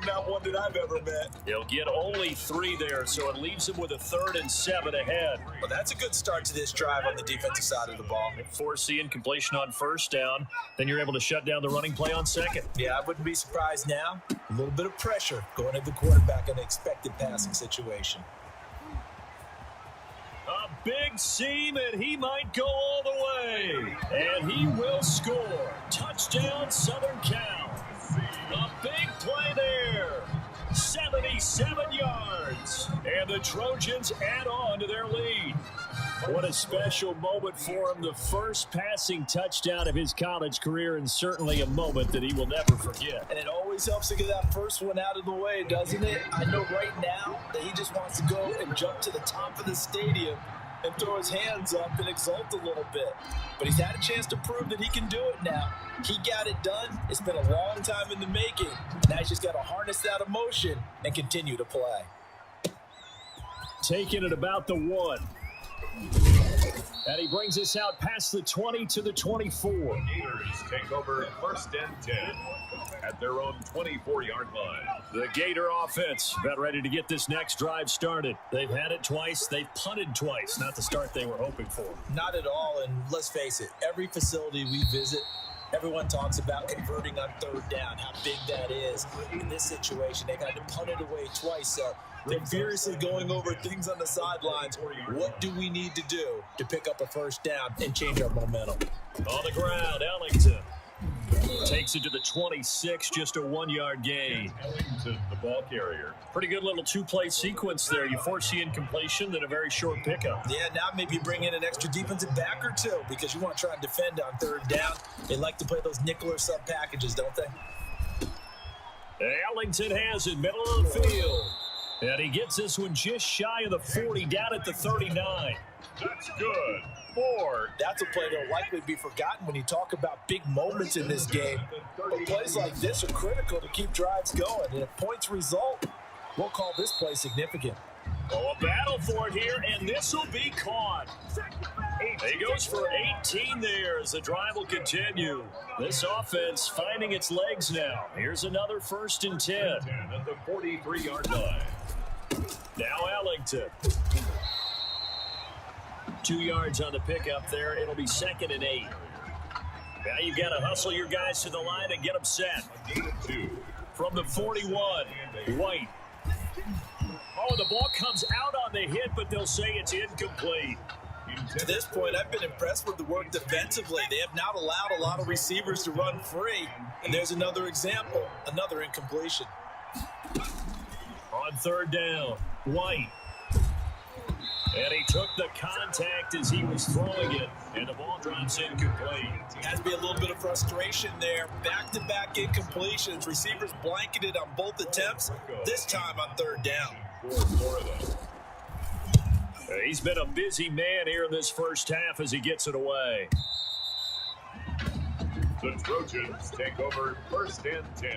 Not one that I've ever met. They'll get only 3 there, so it leaves them with a 3rd and 7 ahead. Well, that's a good start to this drive on the defensive side of the ball. Force the incompletion on 1st down, then you're able to shut down the running play on 2nd. Yeah, I wouldn't be surprised now. A little bit of pressure going at the quarterback in an expected passing situation. A big seam, and he might go all the way. And he will score. Touchdown, Southern Cal. A big play there. 77 yards. And the Trojans add on to their lead. What a special moment for him. The first passing touchdown of his college career, and certainly a moment that he will never forget. And it always helps to get that first one out of the way, doesn't it? I know right now that he just wants to go and jump to the top of the stadium and throw his hands up and exult a little bit. But he's had a chance to prove that he can do it now. He got it done. It's been a long time in the making. Now he's just got to harness that emotion and continue to play. Taking it about the 1. And he brings us out past the 20 to the 24. Gators take over 1st and 10 at their own 24-yard line. The Gator offense about ready to get this next drive started. They've had it twice. They've punted twice. Not the start they were hoping for. Not at all. And let's face it, every facility we visit, everyone talks about converting on 3rd down, how big that is. In this situation, they've had to punt it away twice. So they're furiously going over things on the sidelines. What do we need to do to pick up a 1st down and change our momentum? On the ground, Ellington takes it to the 26, just a 1-yard gain. Ellington, the ball carrier. Pretty good little 2-play sequence there. You force the incompletion, then a very short pickup. Yeah, now maybe bring in an extra defensive back or 2 because you want to try and defend on 3rd down. They like to play those nickel or sub packages, don't they? Ellington has it, middle of the field. And he gets this one just shy of the 40, down at the 39. That's good. 4. That's a play that'll likely be forgotten when you talk about big moments in this game. But plays like this are critical to keep drives going. And if points result, we'll call this play significant. Oh, a battle for it here, and this will be caught. He goes for 18 there as the drive will continue. This offense finding its legs now. Here's another 1st and 10. At the 43-yard line. Now Ellington. 2 yards on the pickup there. It'll be 2nd and 8. Now you've got to hustle your guys to the line and get them set. From the 41, White. Oh, the ball comes out on the hit, but they'll say it's incomplete. To this point, I've been impressed with the work defensively. They have not allowed a lot of receivers to run free. And there's another example, another incompletion. On 3rd down, White. And he took the contact as he was throwing it, and the ball drops incomplete. Has to be a little bit of frustration there. Back-to-back incompletions. Receivers blanketed on both attempts, this time on third down. He's been a busy man here in this first half as he gets it away. The Trojans take over 1st and 10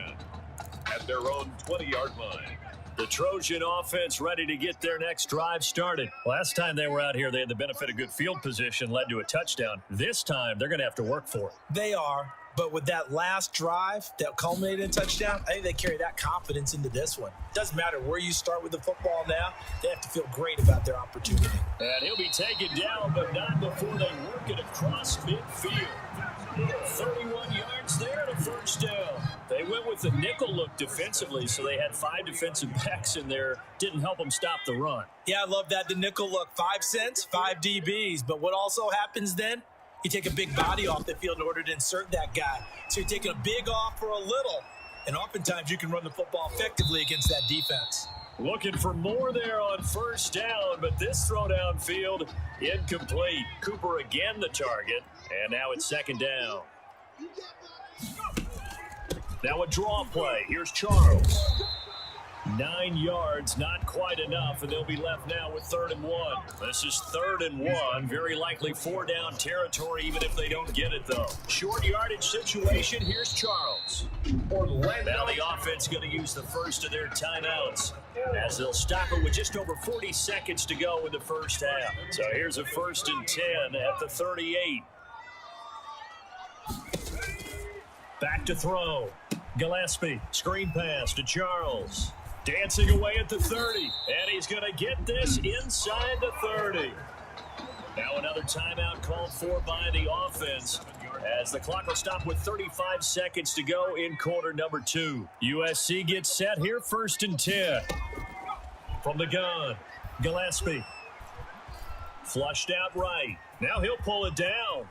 at their own 20-yard line. The Trojan offense ready to get their next drive started. Last time they were out here, they had the benefit of good field position, led to a touchdown. This time, they're going to have to work for it. They are, but with that last drive that culminated in touchdown, I think they carry that confidence into this one. Doesn't matter where you start with the football now, they have to feel great about their opportunity. And he'll be taken down, but not before they work it across midfield. 31 yards there and a first down. They went with the nickel look defensively, so they had 5 defensive backs in there. Didn't help them stop the run. Yeah, I love that, the nickel look. 5 cents, 5 DBs. But what also happens then? You take a big body off the field in order to insert that guy. So you're taking a big off for a little. And oftentimes you can run the football effectively against that defense. Looking for more there on first down, but this throw downfield incomplete. Cooper again the target, and now it's second down. Now a draw play. Here's Charles. 9 yards, not quite enough, and they'll be left now with 3rd and 1. This is 3rd and 1, very likely 4-down territory, even if they don't get it, though. Short yardage situation, here's Charles. Now the offense going to use the first of their timeouts, as they'll stop it with just over 40 seconds to go in the first half. So here's a 1st and 10 at the 38. Back to throw. Gillespie, screen pass to Charles. Dancing away at the 30, and he's going to get this inside the 30. Now another timeout called for by the offense, as the clock will stop with 35 seconds to go in quarter number 2. USC gets set here, 1st and 10. From the gun, Gillespie. Flushed out right. Now he'll pull it down.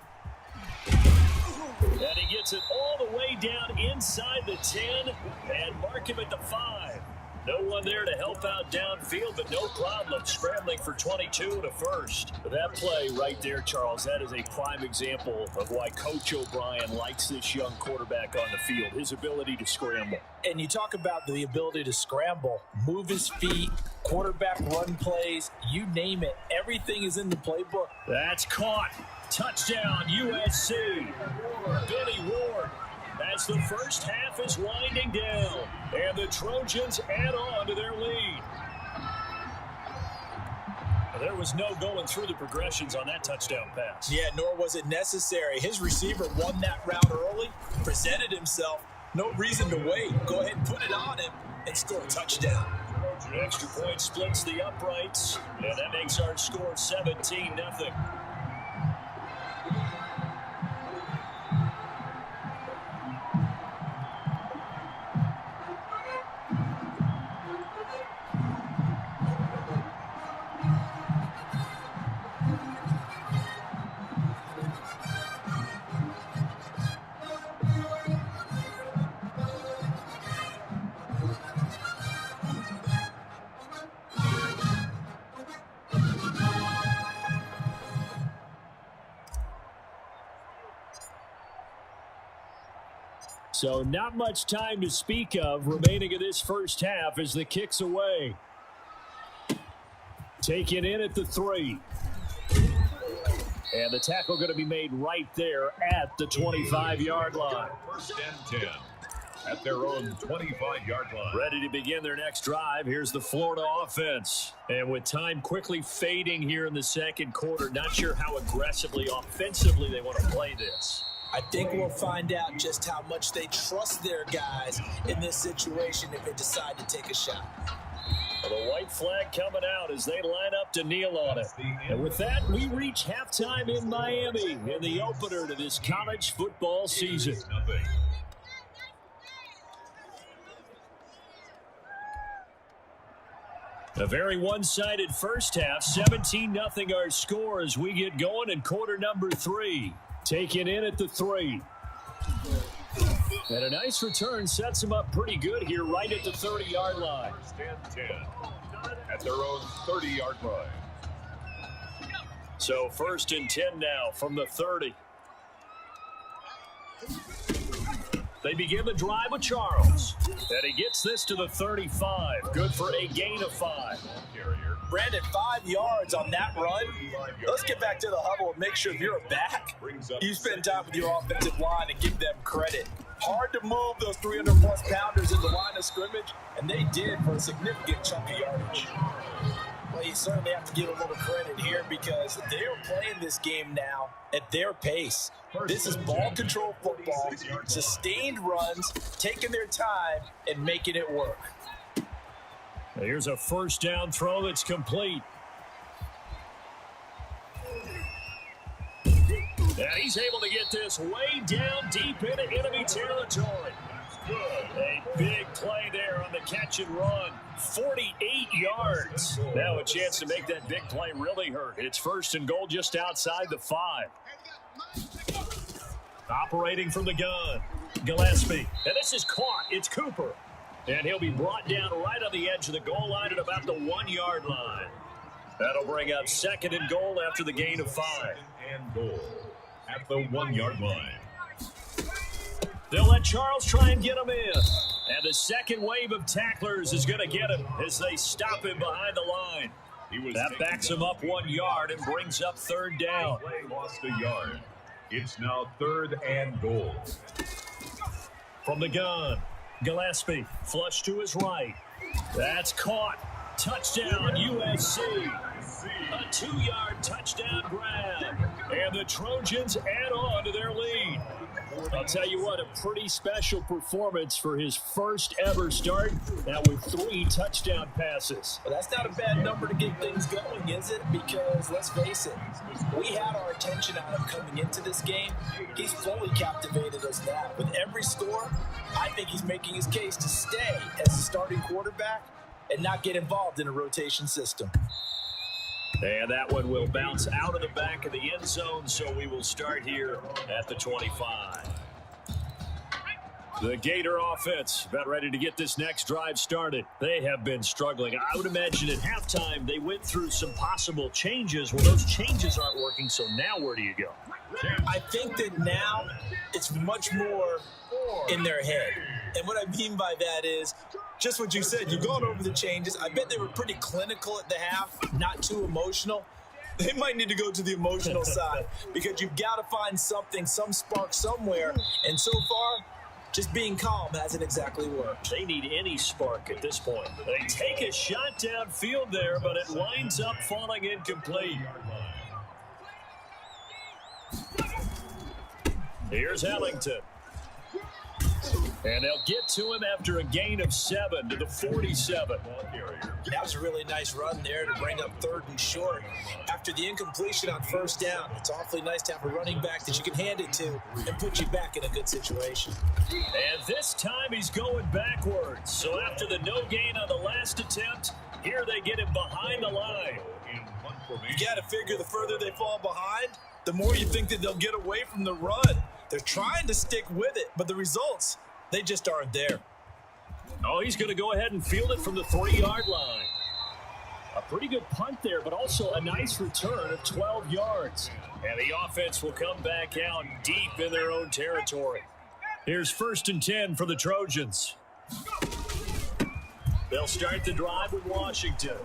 And he gets it all the way down inside the 10 and mark him at the 5. No one there to help out downfield, but no problem. Scrambling for 22 and a first. That play right there, Charles, that is a prime example of why Coach O'Brien likes this young quarterback on the field, his ability to scramble. And you talk about the ability to scramble, move his feet, quarterback run plays, you name it. Everything is in the playbook. That's caught. Touchdown, USC. Benny Ward. As the first half is winding down, and the Trojans add on to their lead. There was no going through the progressions on that touchdown pass. Yeah, nor was it necessary. His receiver won that route early, presented himself. No reason to wait. Go ahead and put it on him and score a touchdown. The extra point splits the uprights, and that makes our score 17-0. So not much time to speak of remaining in this first half as the kick's away. Taken in at the 3. And the tackle going to be made right there at the 25-yard line. 1st and 10 at their own 25-yard line. Ready to begin their next drive. Here's the Florida offense. And with time quickly fading here in the second quarter, not sure how aggressively, offensively they want to play this. I think we'll find out just how much they trust their guys in this situation if they decide to take a shot. Well, the white flag coming out as they line up to kneel on it. And with that, we reach halftime in Miami in the opener to this college football season. A very one-sided first half, 17-0 our score as we get going in quarter number 3. Taken in at the 3. And a nice return sets them up pretty good here right at the 30-yard line. 1st and 10 at their own 30-yard line. So 1st and 10 now from the 30. They begin the drive with Charles. And he gets this to the 35. Good for a gain of 5. Brandon, 5 yards on that run. Let's get back to the huddle and make sure if you're a back, you spend time with your offensive line and give them credit. Hard to move those 300-plus pounders in the line of scrimmage, and they did for a significant chunk of yardage. Well, you certainly have to give a little credit here because they're playing this game now at their pace. This is ball control football, sustained runs, taking their time and making it work. Here's a first down throw that's complete. And he's able to get this way down deep into enemy territory. A big play there on the catch and run. 48 yards. Now a chance to make that big play really hurt. It's first and goal just outside the 5. Operating from the gun, Gillespie. And this is caught. It's Cooper. And he'll be brought down right on the edge of the goal line at about the 1-yard line. That'll bring up second and goal after the gain of 5. And goal at the 1-yard line. They'll let Charles try and get him in. And the second wave of tacklers is going to get him as they stop him behind the line. That backs him up 1 yard and brings up third down. Lost a yard. It's now 3rd and goal. From the gun, Gillespie, flush to his right. That's caught. Touchdown, USC. A 2-yard touchdown grab. And the Trojans add on to their lead. I'll tell you what, a pretty special performance for his first ever start. Now with 3 touchdown passes. Well, that's not a bad number to get things going, is it? Because, let's face it, we had our attention on him coming into this game. He's fully captivated us now. With every score, I think he's making his case to stay as a starting quarterback and not get involved in a rotation system. And that one will bounce out of the back of the end zone, so we will start here at the 25. The Gator offense about ready to get this next drive started. They have been struggling. I would imagine at halftime they went through some possible changes. Well, those changes aren't working, so now where do you go? I think that now it's much more in their head. And what I mean by that is just what you said. You've gone over the changes. I bet they were pretty clinical at the half, not too emotional. They might need to go to the emotional side because you've got to find something, some spark somewhere. And so far, just being calm hasn't exactly worked. They need any spark at this point. They take a shot downfield there, but it winds up falling incomplete. Here's Ellington. And they'll get to him after a gain of 7 to the 47. That was a really nice run there to bring up 3rd and short. After the incompletion on first down, it's awfully nice to have a running back that you can hand it to and put you back in a good situation. And this time he's going backwards. So after the no gain on the last attempt, here they get him behind the line. You got to figure the further they fall behind, the more you think that they'll get away from the run. They're trying to stick with it, but the results, they just aren't there. Oh, he's going to go ahead and field it from the 3-yard line. A pretty good punt there, but also a nice return of 12 yards. And the offense will come back out deep in their own territory. Here's 1st and 10 for the Trojans. They'll start the drive with Washington.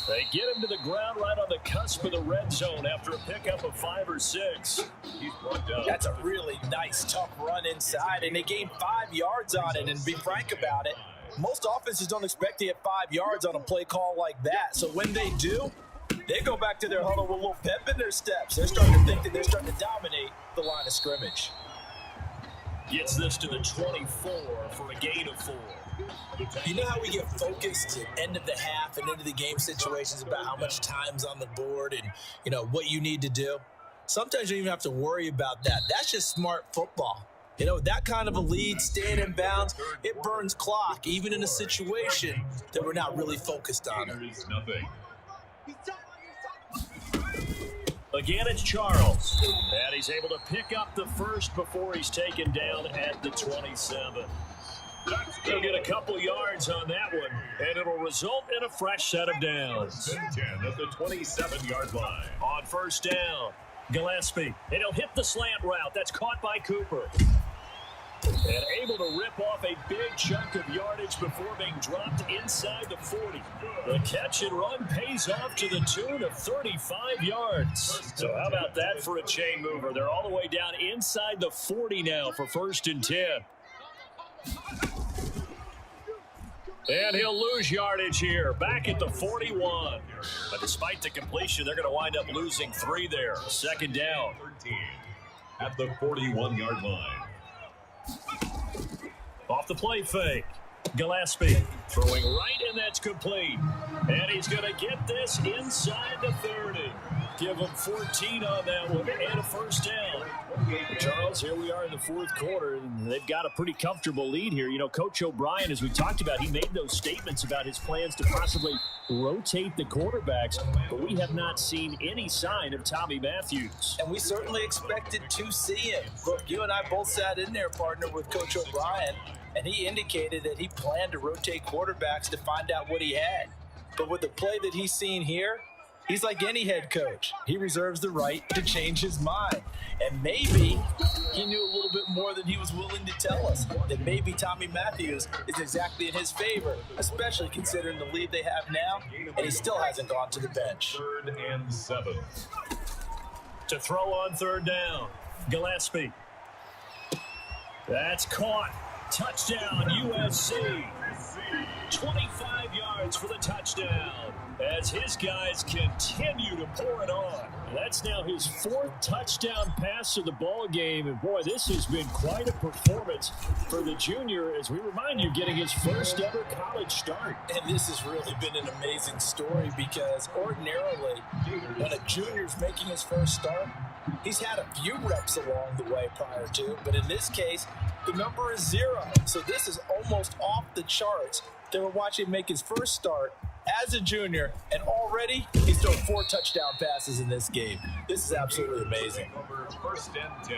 They get him to the ground right on the cusp of the red zone after a pickup of 5 or 6. That's a really nice, tough run inside, and they gained 5 yards on it. And to be frank about it, most offenses don't expect to get 5 yards on a play call like that. So when they do, they go back to their huddle with a little pep in their steps. They're starting to think that they're starting to dominate the line of scrimmage. Gets this to the 24 for a gain of 4. You know how we get focused at end of the half and into the game situations about how much time's on the board and, you know, what you need to do? Sometimes you don't even have to worry about that. That's just smart football. You know, that kind of a lead, staying in bounds, it burns clock, even in a situation that we're not really focused on. Again, it's Charles. And he's able to pick up the first before he's taken down at the 27. He'll get a couple yards on that one, and it'll result in a fresh set of downs. 10 at the 27-yard line. On first down, Gillespie. And he'll hit the slant route. That's caught by Cooper. And able to rip off a big chunk of yardage before being dropped inside the 40. The catch and run pays off to the tune of 35 yards. So how about that for a chain mover? They're all the way down inside the 40 now for 1st and 10. And he'll lose yardage here, back at the 41. But despite the completion, they're going to wind up losing 3 there. 2nd down. 13 at the 41-yard line. Off the play fake. Gillespie throwing right, and that's complete. And he's going to get this inside the 30. Give him 14 on that one and a 1st down. Charles, here we are in the 4th quarter, and they've got a pretty comfortable lead here. You know, Coach O'Brien, as we talked about, he made those statements about his plans to possibly rotate the quarterbacks, but we have not seen any sign of Tommy Matthews. And we certainly expected to see him. Look, you and I both sat in there, partner, with Coach O'Brien, and he indicated that he planned to rotate quarterbacks to find out what he had. But with the play that he's seen here, he's like any head coach. He reserves the right to change his mind. And maybe he knew a little bit more than he was willing to tell us. That maybe Tommy Matthews is exactly in his favor, especially considering the lead they have now, and he still hasn't gone to the bench. 3rd and 7. To throw on 3rd down, Gillespie. That's caught. Touchdown, USC. 25 yards for the touchdown as his guys continue to pour it on. That's now his 4th touchdown pass of the ball game, and boy, this has been quite a performance for the junior, as we remind you, getting his 1st ever college start. And this has really been an amazing story because ordinarily, when a junior's making his 1st start, he's had a few reps along the way prior to, but in this case, the number is 0. So this is almost off the charts. They were watching him make his 1st start as a junior, and already he's thrown 4 touchdown passes in this game. This is absolutely amazing. 1st and 10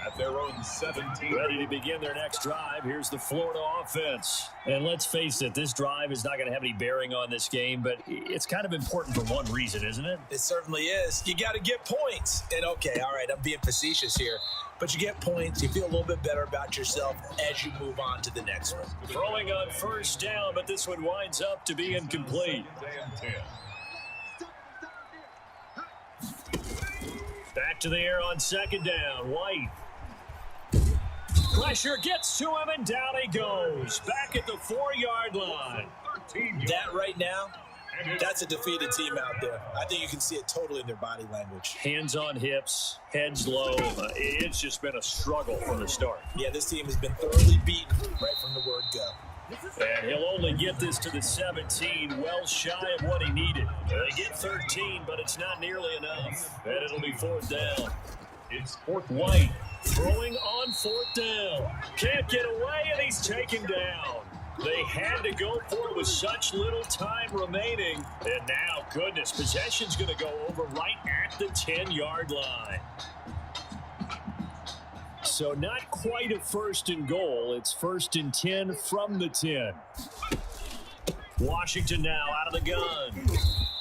at their own 17. Ready to begin their next drive. Here's the Florida offense. And let's face it, this drive is not going to have any bearing on this game, but it's kind of important for one reason, isn't it? It certainly is. You got to get points. And okay, all right, I'm being facetious here, but you get points. You feel a little bit better about yourself as you move on to the next one. Throwing on 1st down, but this one winds up to be incomplete. Back to the air on 2nd down. White. Pressure gets to him, and down he goes. Back at the 4-yard line. That right now, that's a defeated team out there. I think you can see it totally in their body language. Hands on hips, heads low. It's just been a struggle from the start. Yeah, this team has been thoroughly beaten right from the word go. And he'll only get this to the 17, well shy of what he needed. They get 13, but it's not nearly enough. And it'll be 4th down. It's 4th. White throwing on 4th down. Can't get away, and he's taken down. They had to go for it with such little time remaining. And now, goodness, possession's going to go over right at the 10-yard line. So not quite a 1st and goal. It's 1st and 10 from the 10. Washington now out of the gun.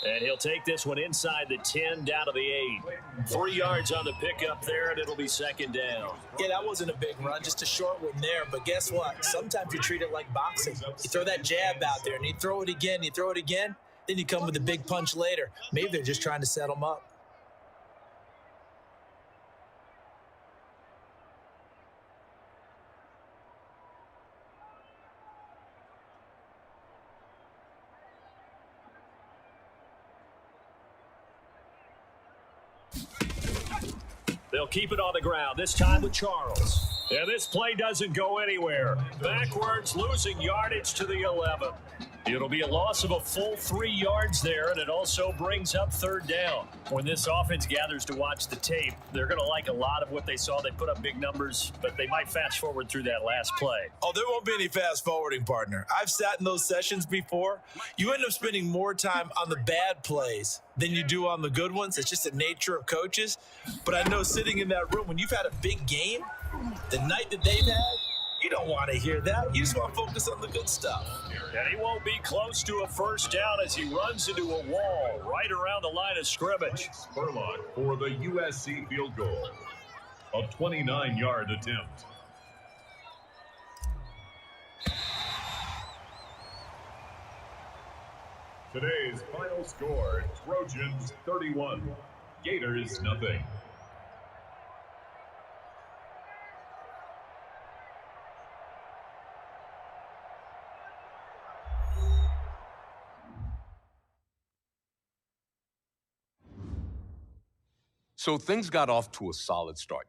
And he'll take this one inside the 10 down to the 8. 3 yards on the pickup there, and it'll be 2nd down. Yeah, that wasn't a big run, just a short one there. But guess what? Sometimes you treat it like boxing. You throw that jab out there, and you throw it again, then you come with a big punch later. Maybe they're just trying to set them up. They'll keep it on the ground, this time with Charles. And this play doesn't go anywhere. Backwards, losing yardage to the 11. It'll be a loss of a full 3 yards there, and it also brings up 3rd down. When this offense gathers to watch the tape, they're going to like a lot of what they saw. They put up big numbers, but they might fast forward through that last play. Oh, there won't be any fast forwarding, partner. I've sat in those sessions before. You end up spending more time on the bad plays than you do on the good ones. It's just the nature of coaches. But I know sitting in that room, when you've had a big game, the night that they've had, you don't want to hear that. You just want to focus on the good stuff. And he won't be close to a 1st down as he runs into a wall right around the line of scrimmage. Spurlock for the USC field goal. A 29-yard attempt. Today's final score, Trojans 31, Gators nothing. So things got off to a solid start.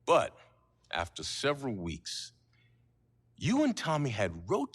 But after several weeks, you and Tommy had rotated